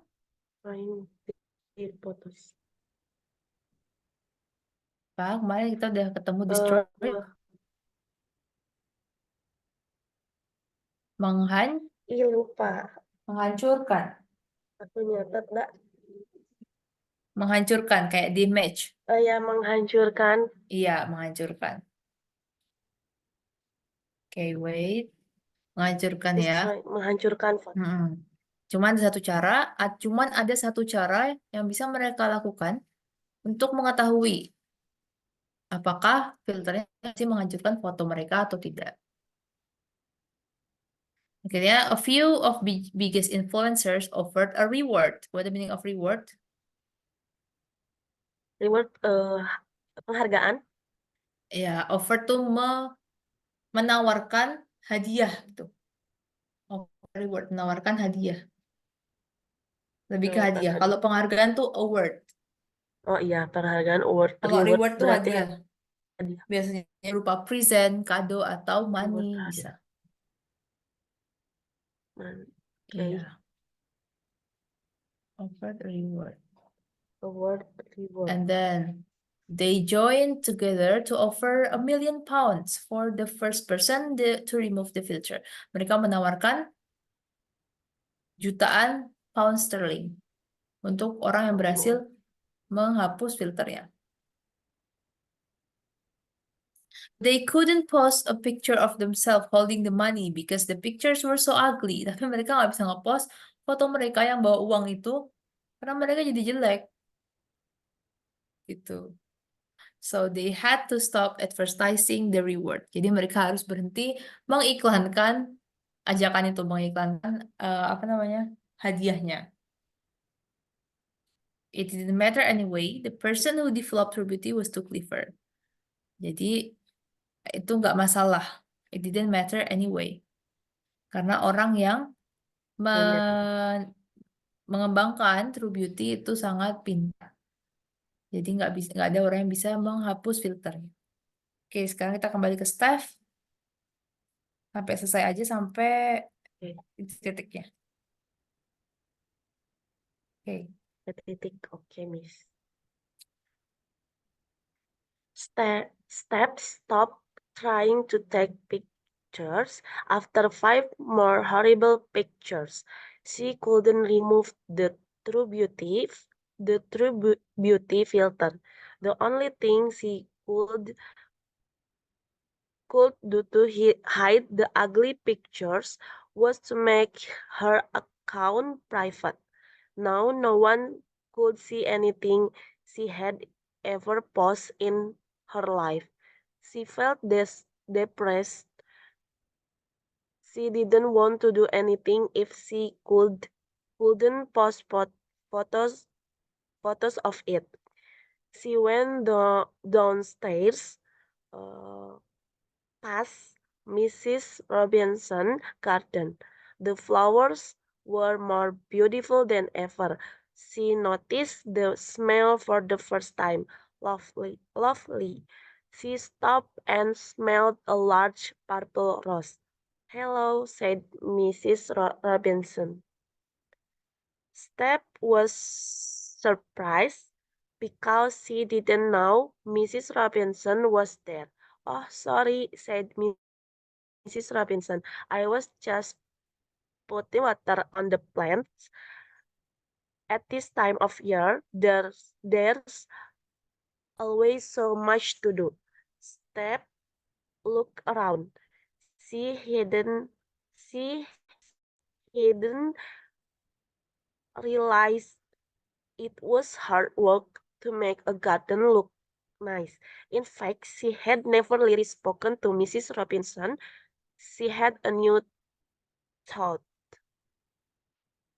Destroying their photos. Pak, kemarin kita udah ketemu destroy. Lupa. Menghancurkan. Aku nyatet nggak? Menghancurkan, kayak damage. Ya, menghancurkan. Iya, menghancurkan. Oke, wait. Menghancurkan ya. Destroy, menghancurkan. Cuman ada satu cara yang bisa mereka lakukan untuk mengetahui apakah filternya masih menghancurkan foto mereka atau tidak. Akhirnya, a few of biggest influencers offered a reward. What the meaning of reward? Reward, penghargaan. Ya, offer tuh menawarkan hadiah gitu. Reward, menawarkan hadiah. Lebih ke hadiah. Kalau penghargaan tuh award. Oh iya, penghargaan award. Kalau reward tuh berarti hadiah. hadiah. Biasanya berupa present, kado, atau money Reward, bisa. Oke. Iya. Offer reward. Award, reward. And then they joined together to offer £1 million for the first person to remove the filter. Mereka menawarkan jutaan pound sterling untuk orang yang berhasil menghapus filternya. They couldn't post a picture of themselves holding the money because the pictures were so ugly. Tapi mereka nggak bisa ngepost foto mereka yang bawa uang itu karena mereka jadi jelek. Gitu. So they had to stop advertising the reward. Jadi mereka harus berhenti mengiklankan ajakan itu, mengiklankan hadiahnya. It didn't matter anyway. The person who developed True Beauty was too clever. Jadi itu nggak masalah. It didn't matter anyway. Karena orang yang mengembangkan True Beauty itu sangat pintar. Jadi nggak ada orang yang bisa menghapus filternya. Oke, sekarang kita kembali ke Steph. Sampai selesai aja sampai titiknya. Oke. Titik. Oke, Miss. Step stop trying to take pictures after 5 more horrible pictures. She couldn't remove the True Beauty filter. The only thing she could do to hide the ugly pictures was to make her account private. Now no one could see anything she had ever posted in her life. She felt depressed. She didn't want to do anything if she couldn't post photos of it. She went downstairs, past Mrs. Robinson's garden. The flowers were more beautiful than ever. She noticed the smell for the first time. Lovely, lovely. She stopped and smelled a large purple rose. Hello, said Mrs. Robinson. Step was surprised because she didn't know Mrs. Robinson was there. Oh, sorry, said Mrs. Robinson. I was just putting water on the plants. At this time of year, there's always so much to do. Step looked around. She hadn't realized it was hard work to make a garden look nice. In fact, she had never really spoken to Mrs. Robinson. She had a new thought.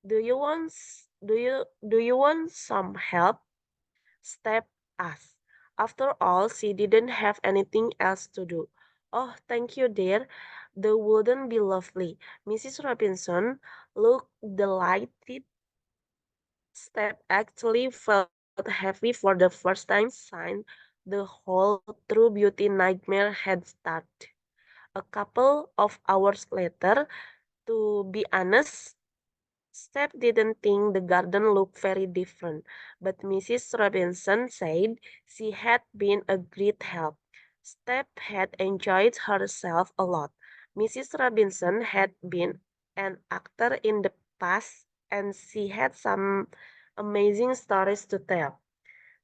Do you want some help? Step asked. After all, she didn't have anything else to do. Oh, thank you, dear. That wouldn't be lovely. Mrs. Robinson looked delighted. Step actually felt happy for the first time since the whole True Beauty nightmare had started. A couple of hours later, to be honest, Step didn't think the garden looked very different, but Mrs. Robinson said she had been a great help. Step had enjoyed herself a lot. Mrs. Robinson had been an actor in the past, and she had some amazing stories to tell.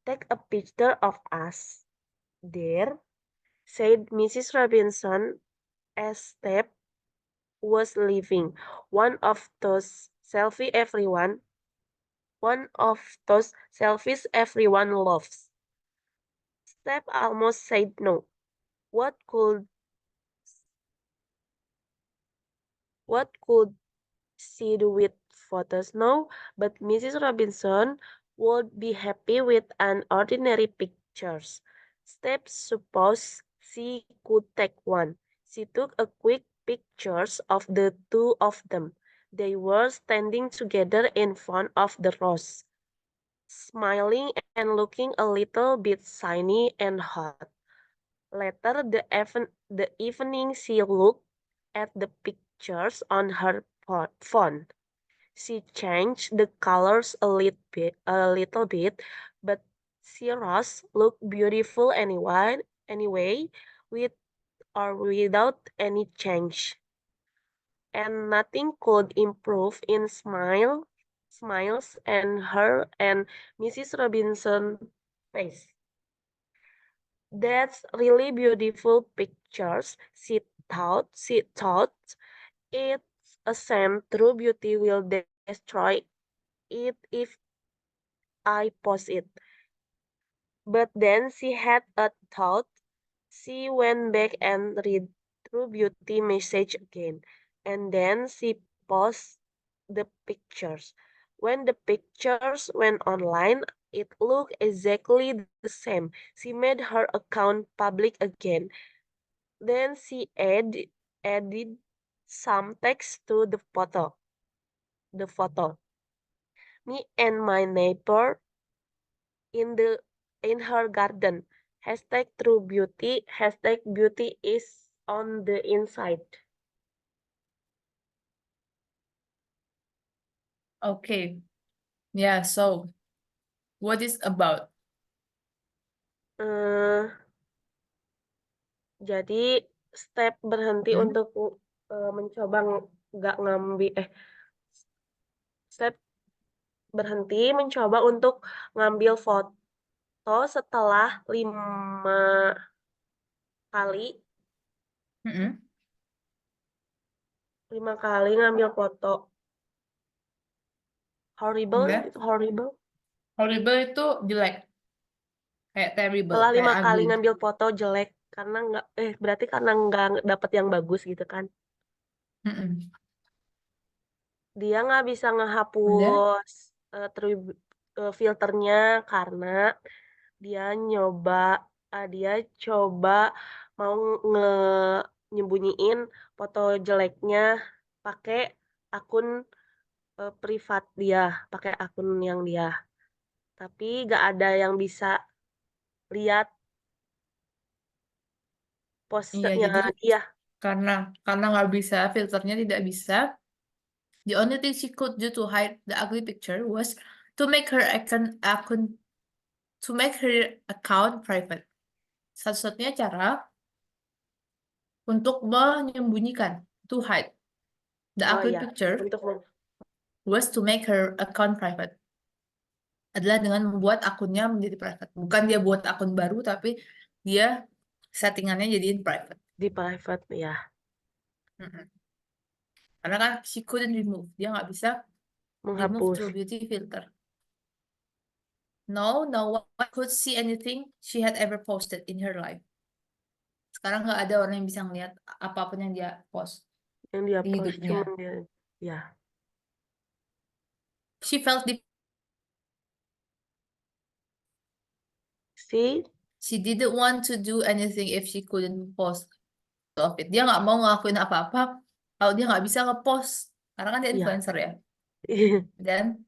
Take a picture of us, dear, said Mrs. Robinson as Step was leaving. One of those selfies everyone loves. Step almost said no. What could what could she do with photos now? But Mrs. Robinson would be happy with an ordinary pictures. Step supposed she could take one. She took a quick pictures of the two of them. They were standing together in front of the rose, smiling and looking a little bit shiny and hot. Later the evening she looked at the pictures on her phone. She changed the colors a little bit, but Cirrus looked beautiful anyway, with or without any change. And nothing could improve in smiles and her and Mrs. Robinson's face. That's really beautiful pictures, she thought. It's a shame true beauty will destroy it if I post it. But then she had a thought. She went back and read True Beauty message again. And then she paused the pictures. When the pictures went online, it looked exactly the same. She made her account public again. Then she added some text to the photo. Me and my neighbor in the in her garden. Hashtag true beauty. Hashtag beauty is on the inside. Okay. Yeah, so what is about? Eh, jadi step berhenti Hmm? untuk mencoba nggak ngambil step berhenti mencoba untuk ngambil foto setelah 5 kali Mm-mm. 5 kali ngambil foto. Horrible Ya. itu horrible. Horrible itu jelek. Kayak terrible, Setelah kayak 5 kali ugly. ngambil foto jelek karena berarti karena nggak dapet yang bagus gitu kan. Mm-mm. Dia nggak bisa Udah? ngehapus filternya karena dia dia coba mau nyembunyiin foto jeleknya pakai akun privat dia, pakai akun yang dia. Tapi nggak ada yang bisa lihat Iya, posenya jadi dia. karena nggak bisa, filternya tidak bisa. The only thing she could do to hide the ugly picture was to make her account private. Satu-satunya cara untuk menyembunyikan, to hide the Oh ugly ya, picture untuk was to make her account private. Adalah dengan membuat akunnya menjadi private. Bukan dia buat akun baru, tapi dia settingannya jadiin private. di private ya, Mm-mm. Karena kan she couldn't remove. Dia nggak bisa remove menghapus. True Beauty filter. No one could see anything she had ever posted in her life. Sekarang nggak ada orang yang bisa ngeliat apapun yang dia post Yang dia di post hidupnya. cuman dia ya. She felt she didn't want to do anything if she couldn't post of it. Dia nggak mau ngelakuin apa-apa kalau dia nggak bisa ngepost. Karena kan dia Ya. influencer ya. Dan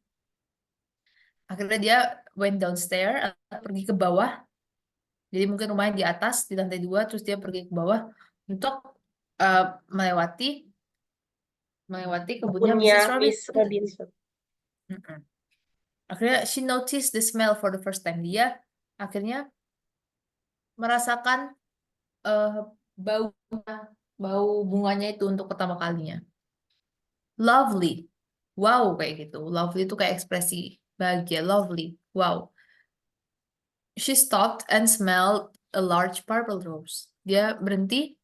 akhirnya dia went downstairs, pergi ke bawah. Jadi mungkin rumahnya di atas, di lantai 2, terus dia pergi ke bawah untuk melewati kebunnya Akunnya Mrs. Miss Robinson. Robinson. Mm-mm. Akhirnya she noticed the smell for the first time. Dia akhirnya merasakan bau bau bunganya itu untuk pertama kalinya. Lovely. Wow, kayak gitu. Lovely itu kayak ekspresi bahagia. Lovely. Wow. She stopped and smelled a large purple rose. Dia berhenti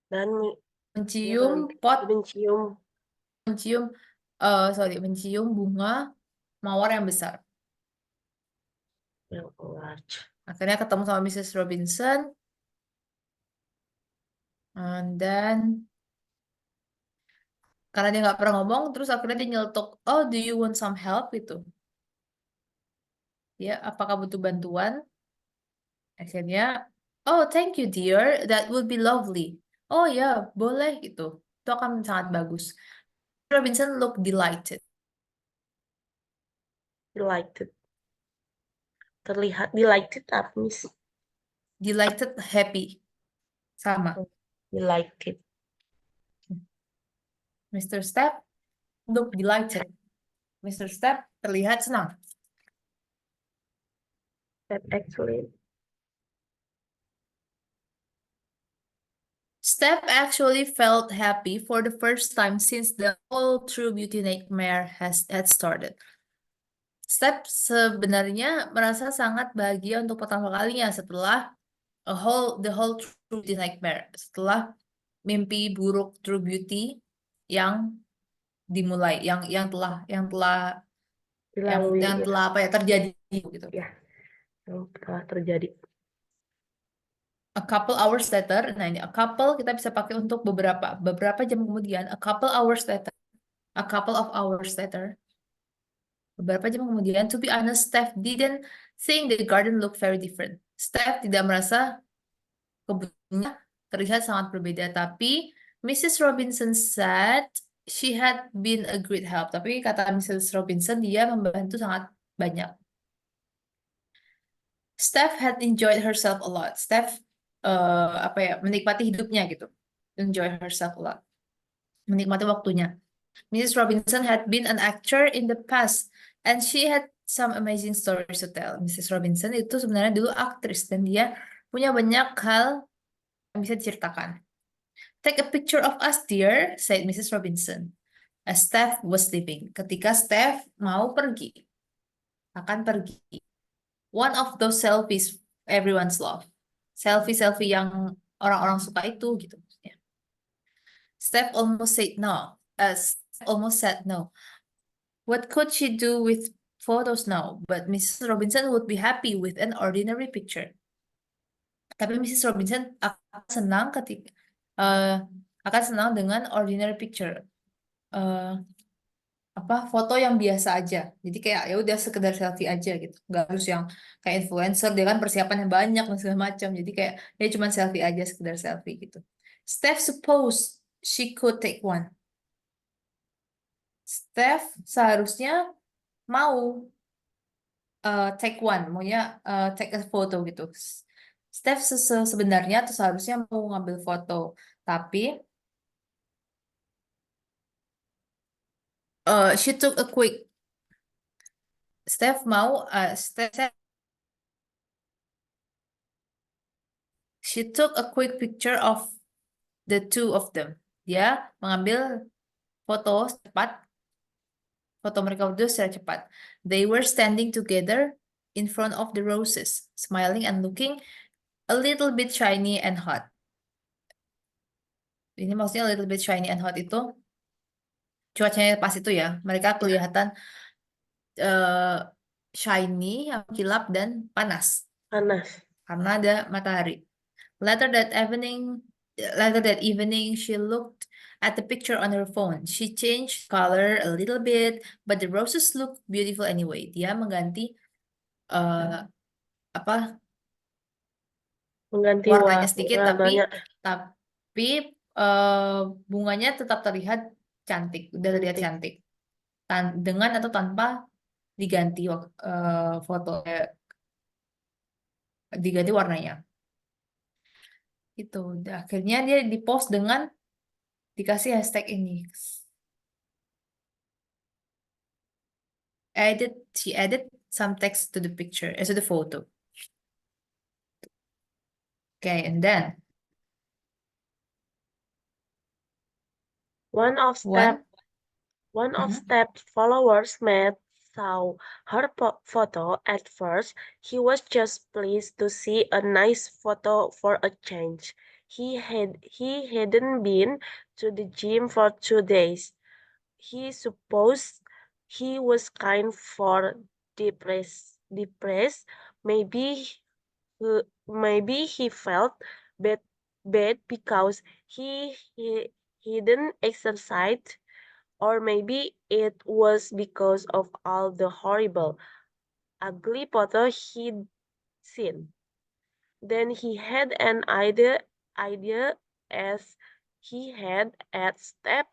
Dan dia mencium pot, mencium mencium, mencium bunga mawar yang besar. yang large. Akhirnya ketemu sama Mrs. Robinson, and then karena dia nggak pernah ngomong, terus akhirnya dia nyeletuk, oh, do you want some help gitu? Ya, apakah butuh bantuan? Akhirnya, oh, thank you dear, that would be lovely. Oh ya, boleh gitu. Itu akan sangat bagus. Robinson looked delighted. Delighted. Terlihat delighted apa Miss? Delighted, happy. Sama. Delighted. Mr. Step looked delighted. Mr. Step terlihat senang. That actually Step actually felt happy for the first time since the whole True Beauty Nightmare had started. Step sebenarnya merasa sangat bahagia untuk pertama kalinya setelah the whole True Beauty Nightmare, setelah mimpi buruk True Beauty yang dimulai, yang telah dilalui ya. apa ya terjadi gitu. Ya, yang telah terjadi. A couple hours later, nah ini a couple kita bisa pakai untuk beberapa jam kemudian. A couple hours later, a couple of hours later, beberapa jam kemudian. To be honest, Steph didn't think the garden looked very different. Steph tidak merasa kebunnya terlihat sangat berbeda, tapi Mrs. Robinson said she had been a great help. Tapi kata Mrs. Robinson, dia membantu sangat banyak. Steph had enjoyed herself a lot. Steph menikmati hidupnya gitu. Enjoy herself a lot. Menikmati waktunya. Mrs. Robinson had been an actor in the past and she had some amazing stories to tell. Mrs. Robinson itu sebenarnya dulu aktris dan dia punya banyak hal yang bisa diceritakan. Take a picture of us, dear, said Mrs. Robinson. As Steph was leaving. Ketika Steph mau pergi, akan pergi. One of those selfies everyone's love. Selfie-selfie yang orang-orang suka itu gitu. Steph almost said no. Steph almost said no. What could she do with photos now? But Mrs. Robinson would be happy with an ordinary picture. Tapi Mrs. Robinson akan senang dengan ordinary picture. Foto yang biasa aja. Jadi kayak ya udah sekedar selfie aja gitu. Nggak harus yang kayak influencer, dia kan persiapannya banyak dan segala macam. Jadi kayak dia cuma selfie aja, sekedar selfie gitu. Steph suppose she could take one. Steph seharusnya mau take one, maunya take a photo gitu. Steph sebenarnya atau seharusnya mau ngambil foto, tapi she took a quick. Steph mau she took a quick picture of the two of them. Dia mengambil foto cepat, foto mereka berdua secara cepat. They were standing together in front of the roses, smiling and looking a little bit shiny and hot. Ini maksudnya a little bit shiny and hot itu cuacanya pas itu ya. Mereka kelihatan shiny, kilap dan panas Panas. karena ada matahari. Later that evening, she looked at the picture on her phone. She changed color a little bit, but the roses look beautiful anyway. Dia mengganti Mengganti warnanya sedikit, warnanya. tapi bunganya tetap terlihat cantik, udah terlihat cantik. Dengan atau tanpa diganti diganti warnanya. Itu. Akhirnya dia di-post dengan dikasih hashtag ini. she added some text to the picture, to the photo. Okay, and then One of Mhm. Steph's followers, Matt, saw her photo. At first, he was just pleased to see a nice photo for a change. He hadn't been to the gym for 2 days. He supposed he was kind for depressed. Maybe he felt bad, bad because he didn't exercise, or maybe it was because of all the horrible, ugly photo he'd seen. Then he had an idea as he had at step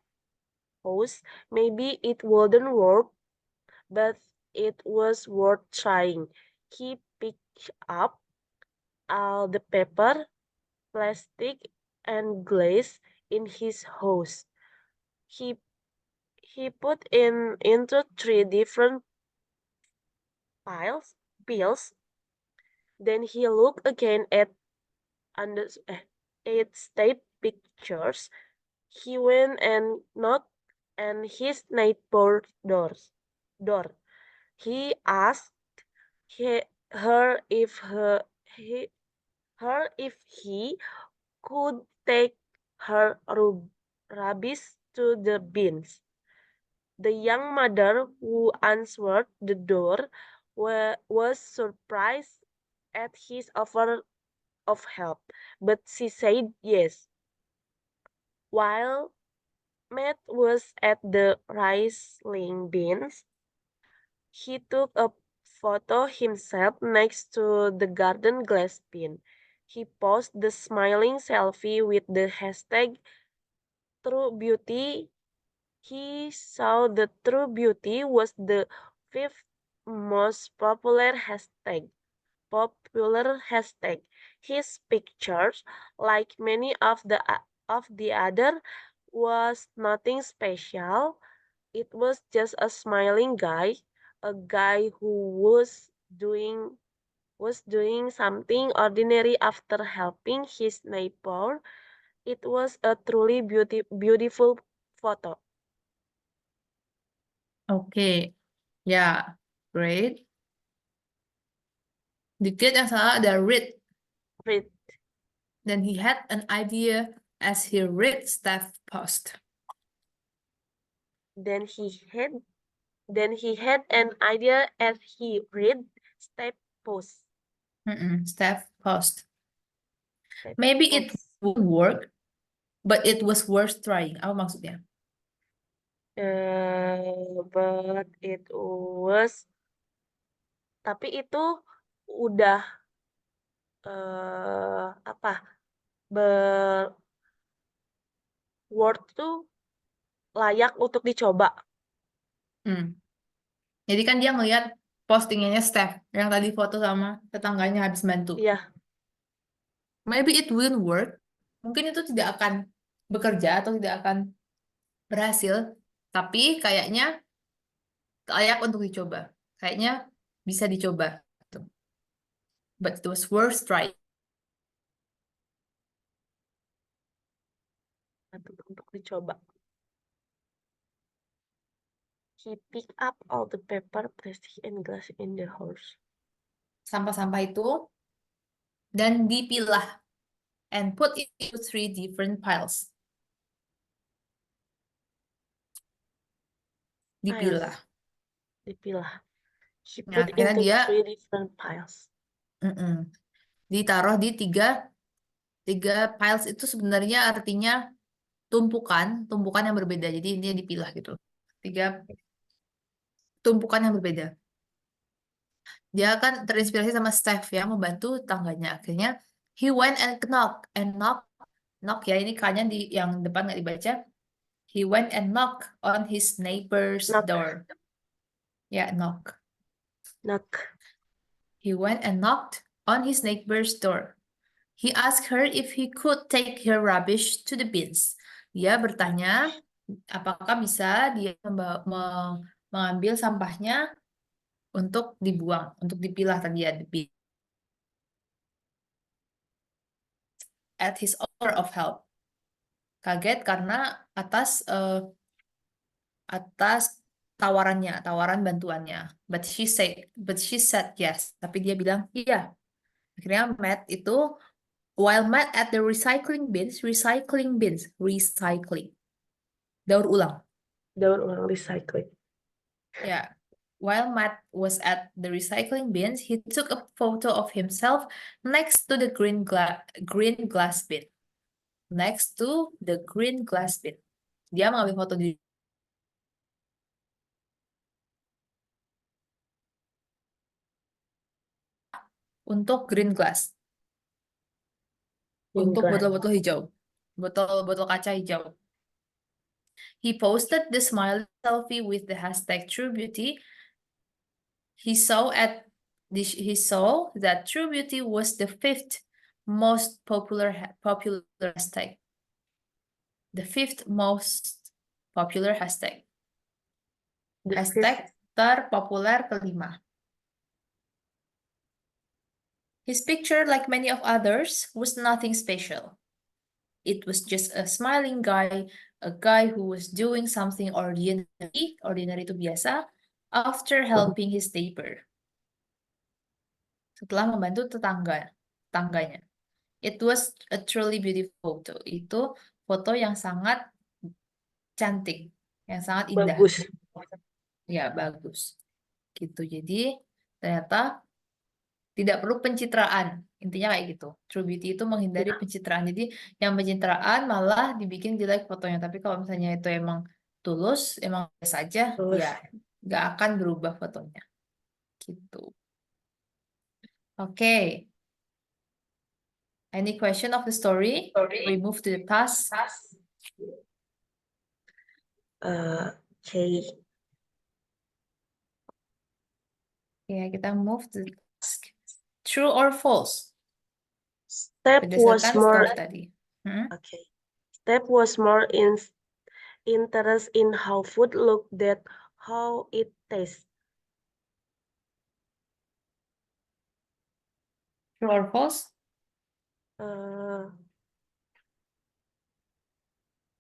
house. Maybe it wouldn't work, but it was worth trying. He picked up all the paper, plastic, and glass in his house. He put into 3 different pills. Then he looked again at state pictures. He went and knocked on his neighbor's door. He asked her if he could take her rubbish to the bins. The young mother who answered the door was surprised at his offer of help, but she said yes. While Matt was at the recycling bins, he took a photo himself next to the garden glass bin. He posted the smiling selfie with the hashtag True Beauty. He saw the True Beauty was the 5th most popular hashtag. His pictures, like many of the other, was nothing special. It was just a smiling guy, a guy who was doing something ordinary after helping his neighbor. It was a truly beautiful photo. Okay, yeah, great. Dikit yang salah ada read. Read. Then he had an idea as he read Steph's post. Then he had an idea as he read Steph post. Steph post. Steph Maybe it post. won't work, but it was worth trying. Apa maksudnya? But it was, tapi itu udah apa, worth tuh layak untuk dicoba. Jadi kan dia ngeliat postingannya Steph yang tadi foto sama tetangganya habis bantu. Iya. Maybe it won't work. Mungkin itu tidak akan bekerja atau tidak akan berhasil, tapi kayaknya layak untuk dicoba. Kayaknya bisa dicoba. But it was worth trying. Untuk dicoba. He picked up all the paper, plastic, and glass in the house. Sampah-sampah itu dan dipilah and put it into 3 different piles. Dipilah. He Nah, put karena into dia 3 different piles. ditaruh di tiga piles itu sebenarnya artinya tumpukan yang berbeda. Jadi intinya dipilah gitu. 3 tumpukan yang berbeda. Dia kan terinspirasi sama Steph yang membantu tangganya. Akhirnya he went and knock ya, ini K-nya di yang depan nggak dibaca. He went and knock on his neighbor's door. Ya, knock. He went and knocked on his neighbor's door. He asked her if he could take her rubbish to the bins. Dia bertanya apakah bisa dia mengambil sampahnya untuk dibuang, untuk dipilah tadi ya, at his offer of help. Kaget karena atas tawaran bantuannya. But she said yes. Tapi dia bilang iya. Akhirnya Matt itu, while Matt at the recycling bins, daur ulang. Daur ulang recycling. Yeah. While Matt was at the recycling bins, he took a photo of himself next to the green glass bin. Next to the green glass bin. Dia mengambil foto di untuk green glass, Green untuk glass. botol-botol hijau, botol kaca hijau. He posted the smiley selfie with the hashtag TrueBeauty. He saw that TrueBeauty was the 5th most popular hashtag. The 5th most popular hashtag. The Hashtag terpopuler kelima. His picture, like many of others, was nothing special. It was just a smiling guy, a guy who was doing something ordinary itu biasa, after helping his neighbor. Setelah membantu tetangganya. It was a truly beautiful photo. Itu foto yang sangat cantik, yang sangat indah. Bagus. Ya, bagus. Gitu. Jadi, ternyata tidak perlu pencitraan. Intinya kayak gitu. True beauty itu menghindari pencitraan. Jadi yang pencitraan malah dibikin jelek fotonya. Tapi kalau misalnya itu emang tulus, emang biasa aja, Tulus. ya nggak akan berubah fotonya. Gitu. Oke. Any question of the story? We move to the task. Okay. Ya, kita move to the task. True or false? Step was Berdasarkan more. story tadi. Okay. Step was more interest in how food looked than how it tastes. True or false?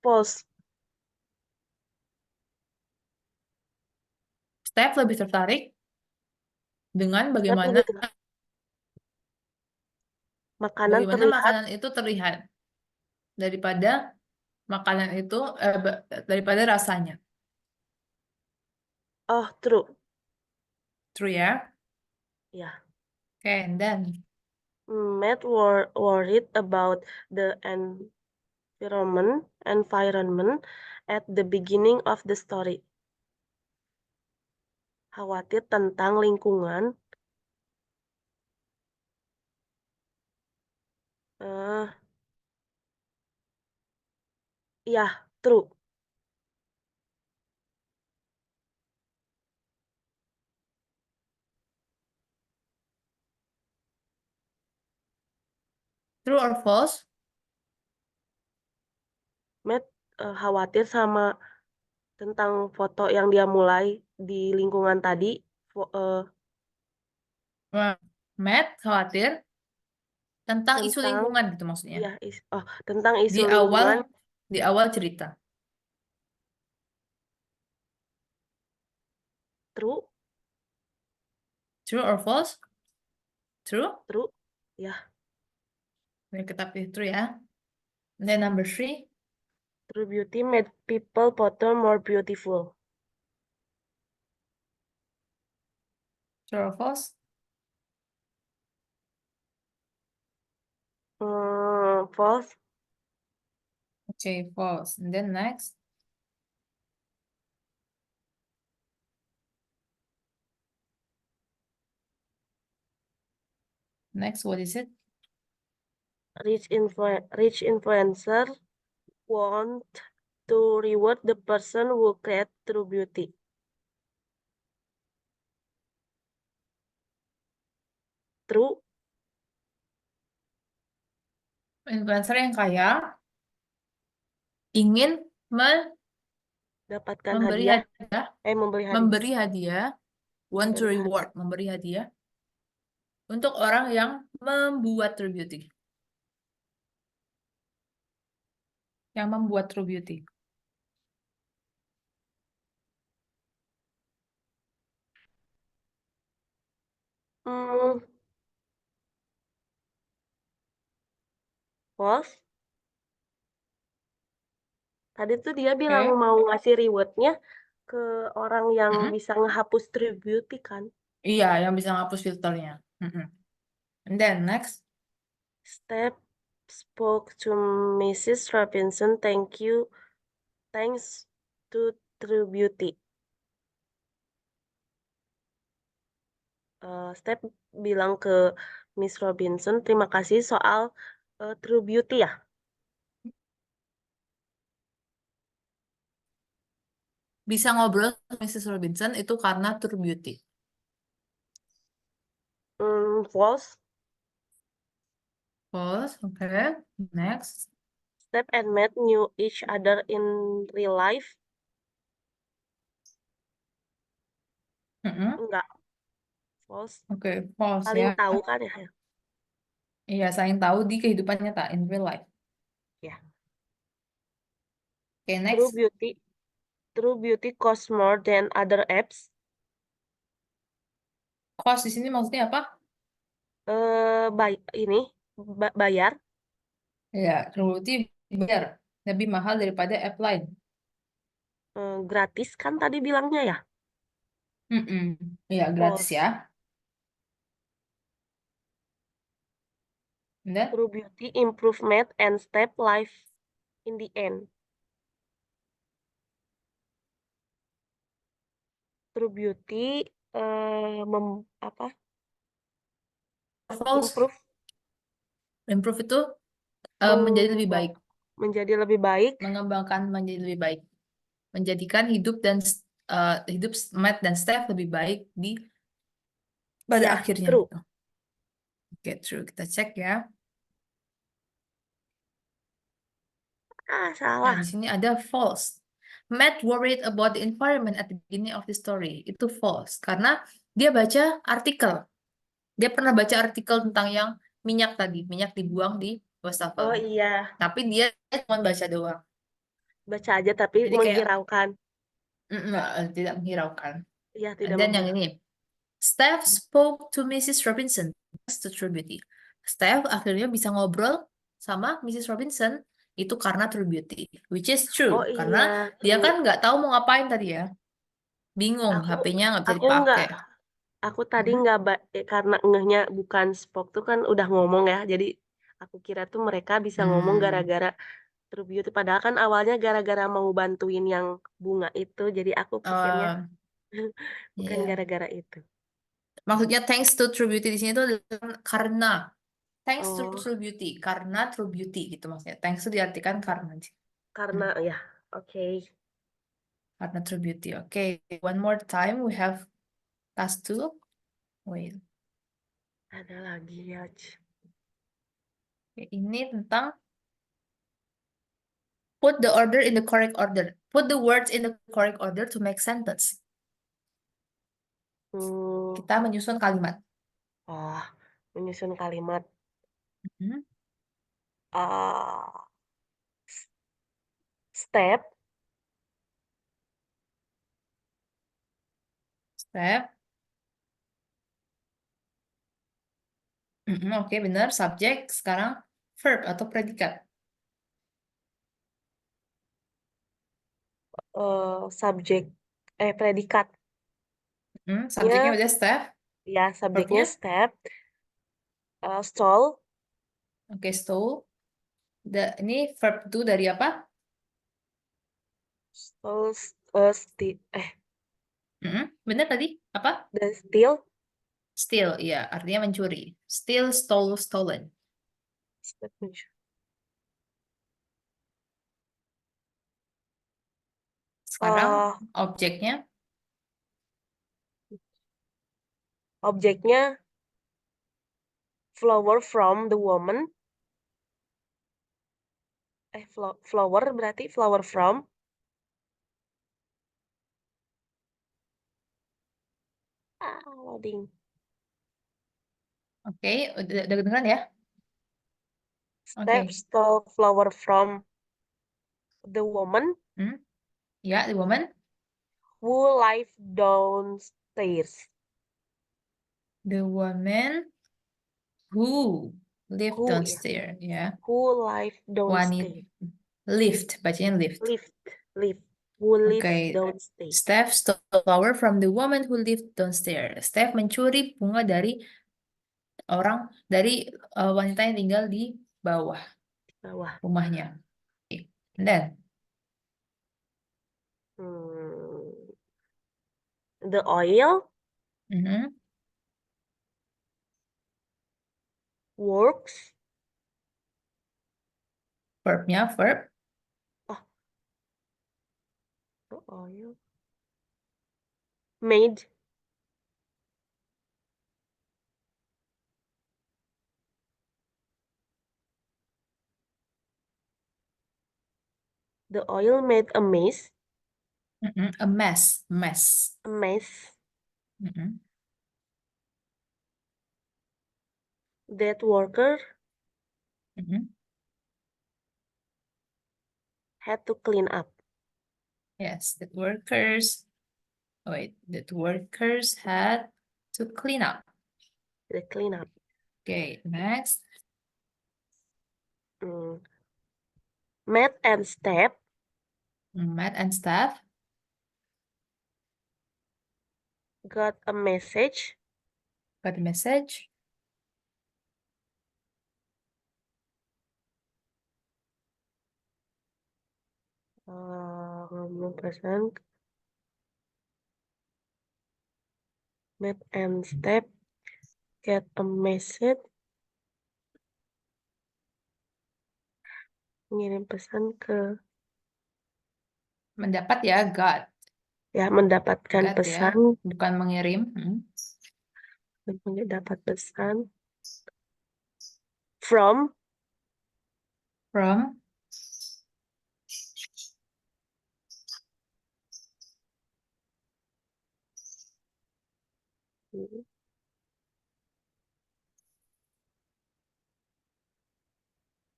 False. Step lebih tertarik dengan bagaimana makanan itu terlihat daripada makanan itu daripada rasanya. Oh, true. True ya? Yeah. Okay, and then Matt worried about the environment at the beginning of the story. Khawatir tentang lingkungan. Yeah, true. true or false? Matt khawatir sama tentang foto yang dia mulai di lingkungan tadi. Matt khawatir tentang isu lingkungan gitu maksudnya. Iya, tentang isu lingkungan. Di awal cerita. True. True or false? True? True. Ya. Mari kita pilih true ya. And then number 3. True beauty made people photo more beautiful. True or false? False. Okay, false. And then next. Next, what is it? Rich influencer want to reward the person who create true beauty. True. Influencer yang kaya ingin Dapatkan memberi hadiah. hadiah, Memberi hadiah. memberi hadiah Want to Memberi reward, memberi hadiah untuk orang yang membuat True Beauty. Yang membuat True Beauty. Hmm, false. Tadi tuh dia bilang Oke. mau ngasih rewardnya ke orang yang Mm-mm. bisa ngehapus True Beauty kan. Iya, yang bisa ngapus filternya. Mm-mm. And then next. Step spoke to Mrs. Robinson. Thanks to True Beauty. Step bilang ke Miss Robinson terima kasih soal True Beauty ya. Bisa ngobrol sama Mrs. Robinson itu karena True Beauty. False. False, oke. Next. Step and Matt knew each other in real life. Mm-mm. Enggak, false. Oke, false Saling ya. tahu kan ya? Iya, saling tahu di kehidupan nyata, in real life. Ya. Oke, True next. Beauty. True Beauty costs more than other apps. Cost di sini maksudnya apa? Ini bayar. Ya, True Beauty bayar. Lebih mahal daripada app lain. Gratis kan tadi bilangnya ya? Mm-mm. Iya, gratis False. ya. And then, True Beauty improvement and step life in the end. True Beauty apa? false. Improve Improve itu menjadi lebih mengembang baik. menjadi lebih baik. Mengembangkan menjadi lebih baik. Menjadikan hidup dan hidup Matt dan Steph lebih baik pada Ya, akhirnya true. gitu. Oke, true. Kita cek ya. Nah, Salah. di sini ada false. Matt worried about the environment at the beginning of the story. Itu false. Karena dia baca artikel. Dia pernah baca artikel tentang yang minyak tadi. Minyak dibuang di wastafel. Oh iya, Tapi dia cuma baca doang. baca aja tapi Jadi kayak menghiraukan. tidak menghiraukan. Iya, And tidak then yang menghiraukan. ini. Steph spoke to Mrs. Robinson. That's the True Beauty. Steph akhirnya bisa ngobrol sama Mrs. Robinson itu karena True Beauty, which is Oh true karena iya, dia true. kan nggak tahu mau ngapain tadi ya, bingung, Aku HP-nya nggak bisa aku dipakai. aku tadi Mhm. nggak karena ngehnya bukan Spock tuh kan udah ngomong ya. Jadi aku kira tuh mereka bisa ngomong Hmm, gara-gara True Beauty. Padahal kan awalnya gara-gara mau bantuin yang bunga itu. Jadi aku pikirnya eh, bukan iya. gara-gara itu. Maksudnya thanks to True Beauty di sini tuh karena thanks to Oh, True Beauty karena True Beauty gitu maksudnya. Thanks to diartikan karena. karena Hmm, ya, oke. karena True Beauty. Oke, one more time we have task 2. Wait. Ada lagi ya. Oke, ini tentang put the order in the correct order. Put the words in the correct order to make sentence. Hmm, Kita menyusun kalimat. oh, menyusun kalimat. Mhm. Ah, step Step. Oke, benar. Subjek. Sekarang verb atau predikat. subjek predikat. Subjeknya Ya, udah step. ya subjeknya Verbnya. step. Stall. Oke, stole. Ini verb itu dari apa? Stall. Benar tadi? Apa? Dan still. Steal. Iya, artinya mencuri. Steal, stole, stolen. Sekarang Uh, objeknya. objeknya flower from the woman. Flower berarti flower from. loading. Oke, udah kedengeran ya? Steph Oke. stole flower from the woman Ya, the woman who lived downstairs. The woman who lived Who ya? downstairs, ya. Who lived Wanita downstairs. lift, bacanya lift. Live. Who lives Oke, downstairs. Steph stole flower from the woman who lived downstairs. Steph mencuri bunga dari wanita yang tinggal di bawah Bawah. rumahnya. Oke. And then, Hmm. The oil mhm, works. verbnya verb. Oh, the oil made the oil made a mess. A mess, mess. A mess. Mhm. That worker Mhm. had to clean up. Yes, that workers had to clean up. The clean up. Okay, next. Matt and Steph Matt and Steph got a message got a message. Present. Matt and Steph get a message. Ngirim pesan ke Mendapat ya, got. ya mendapatkan Got ya, pesan, bukan mengirim. mendapat pesan from From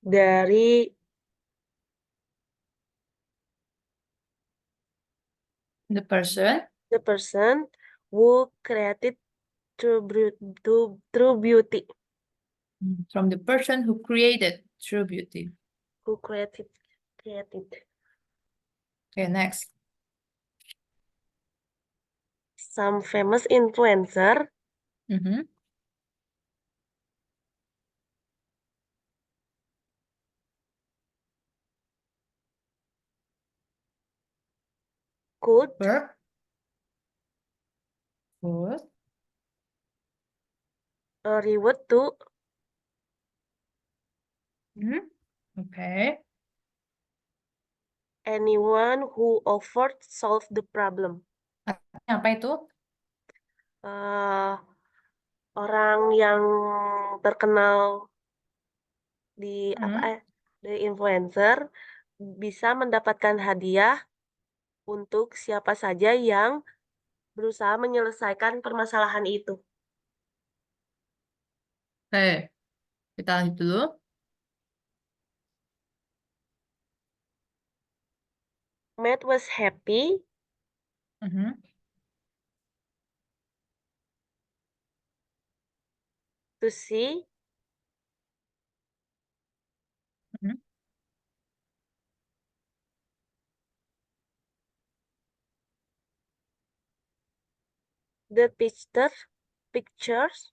dari the person the person who created True Beauty. from the person who created True Beauty. Who created. Okay, next. Some famous influencer Mhm. could Verb. Good. reward to Okay. anyone who offered solve the problem. Apa itu? Orang yang terkenal di dari influencer bisa mendapatkan hadiah untuk siapa saja yang berusaha menyelesaikan permasalahan itu. Oke, kita lanjut dulu. Matt was happy to see the pictures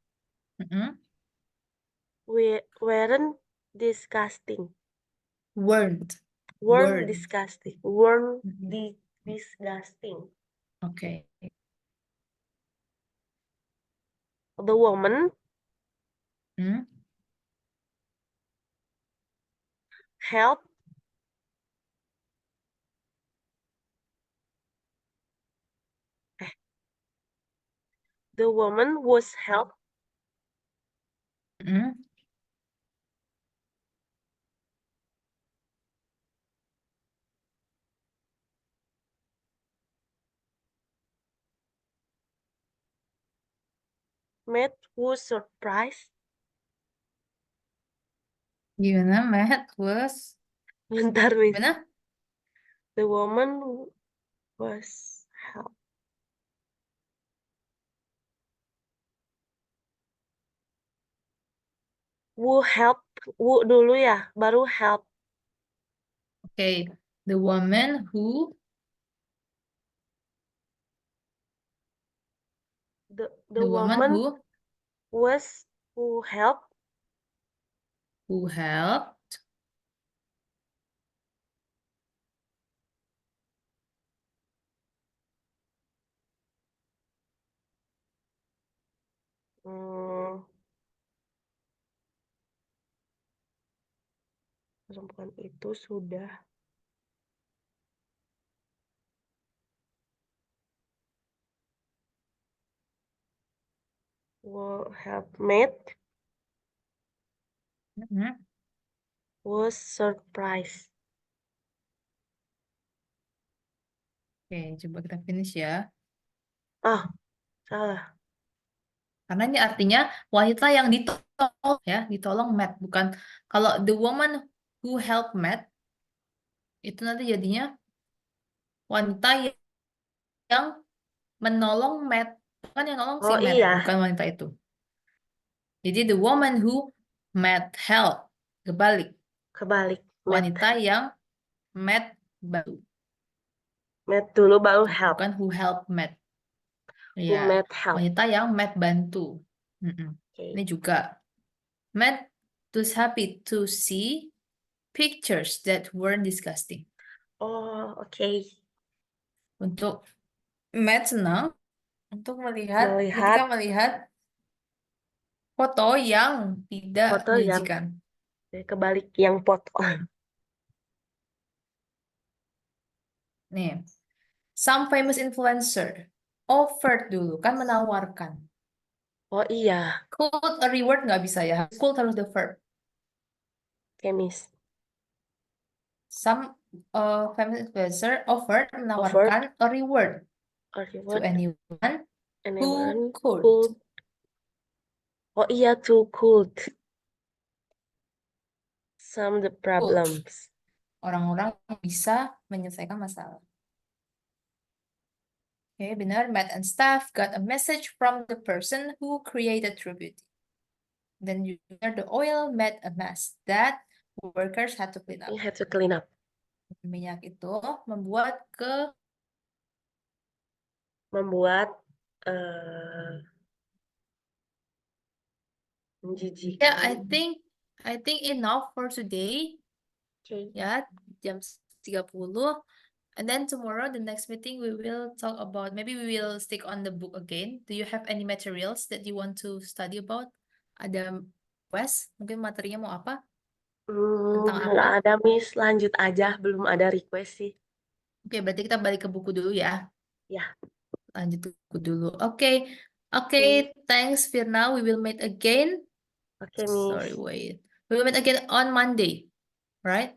weren't disgusting. Weren't. Disgusting. Disgusting. Okay. The woman helped the woman was helped met whose surprise. Gimana, Matt was? Bentar, Miss. Gimana? The woman who was helped. Who help, who dulu ya, baru help. Okay, the woman who The woman was who helped perempuan itu sudah have met was surprised. Oke, coba kita finish ya. Ah, salah. Karena ini artinya wanita yang ditolong ya, ditolong Matt, bukan kalau the woman who helped Matt itu nanti jadinya wanita yang menolong Matt, bukan yang nolong si Oh Matt, iya, bukan wanita itu. Jadi the woman who Matt help, kebalik, kebalik. wanita yang Matt bantu, Met dulu baru help. bukan who help Matt. Who Ya, met help. wanita yang Matt bantu. Okay. Ini juga Matt was happy to see pictures that weren't disgusting. Oh, oke. Untuk Matt senang untuk melihat ketika melihat foto yang tidak Foto yang menyajikan. kebalik yang foto. Nih, some famous influencer offered dulu kan menawarkan. Oh iya, Could a reward nggak bisa ya? Could harus the verb. Miss. Some famous influencer offered menawarkan a reward to anyone who could. Oh iya, to could some the problems. Orang-orang yang bisa menyelesaikan masalah. Oke, benar. Matt and staff got a message from the person who created True Beauty. Then using the oil made a mess that workers had to clean up. You had to clean up. Minyak itu membuat menjijikan. Yeah, I think enough for today. Okay. Ya, jam 30. And then tomorrow, the next meeting, we will talk about, maybe we will stick on the book again. Do you have any materials that you want to study about? Ada Wes, mungkin materinya mau apa? Tentang apa? Nggak ada, Miss. Lanjut aja, belum ada request sih. Oke, berarti kita balik ke buku dulu ya. Ya. Lanjut ke buku dulu. Oke, thanks Firna. We will meet again. Oke, Miss. Sorry, wait. We will meet again on Monday, right?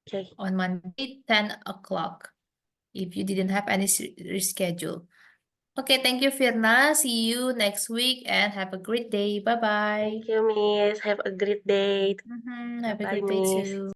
Okay. On Monday, 10 o'clock. If you didn't have any reschedule. Okay, thank you, Firna. See you next week and have a great day. Bye-bye. Thank you, Miss. Have a great day. Have a Bye, great day Miss. too.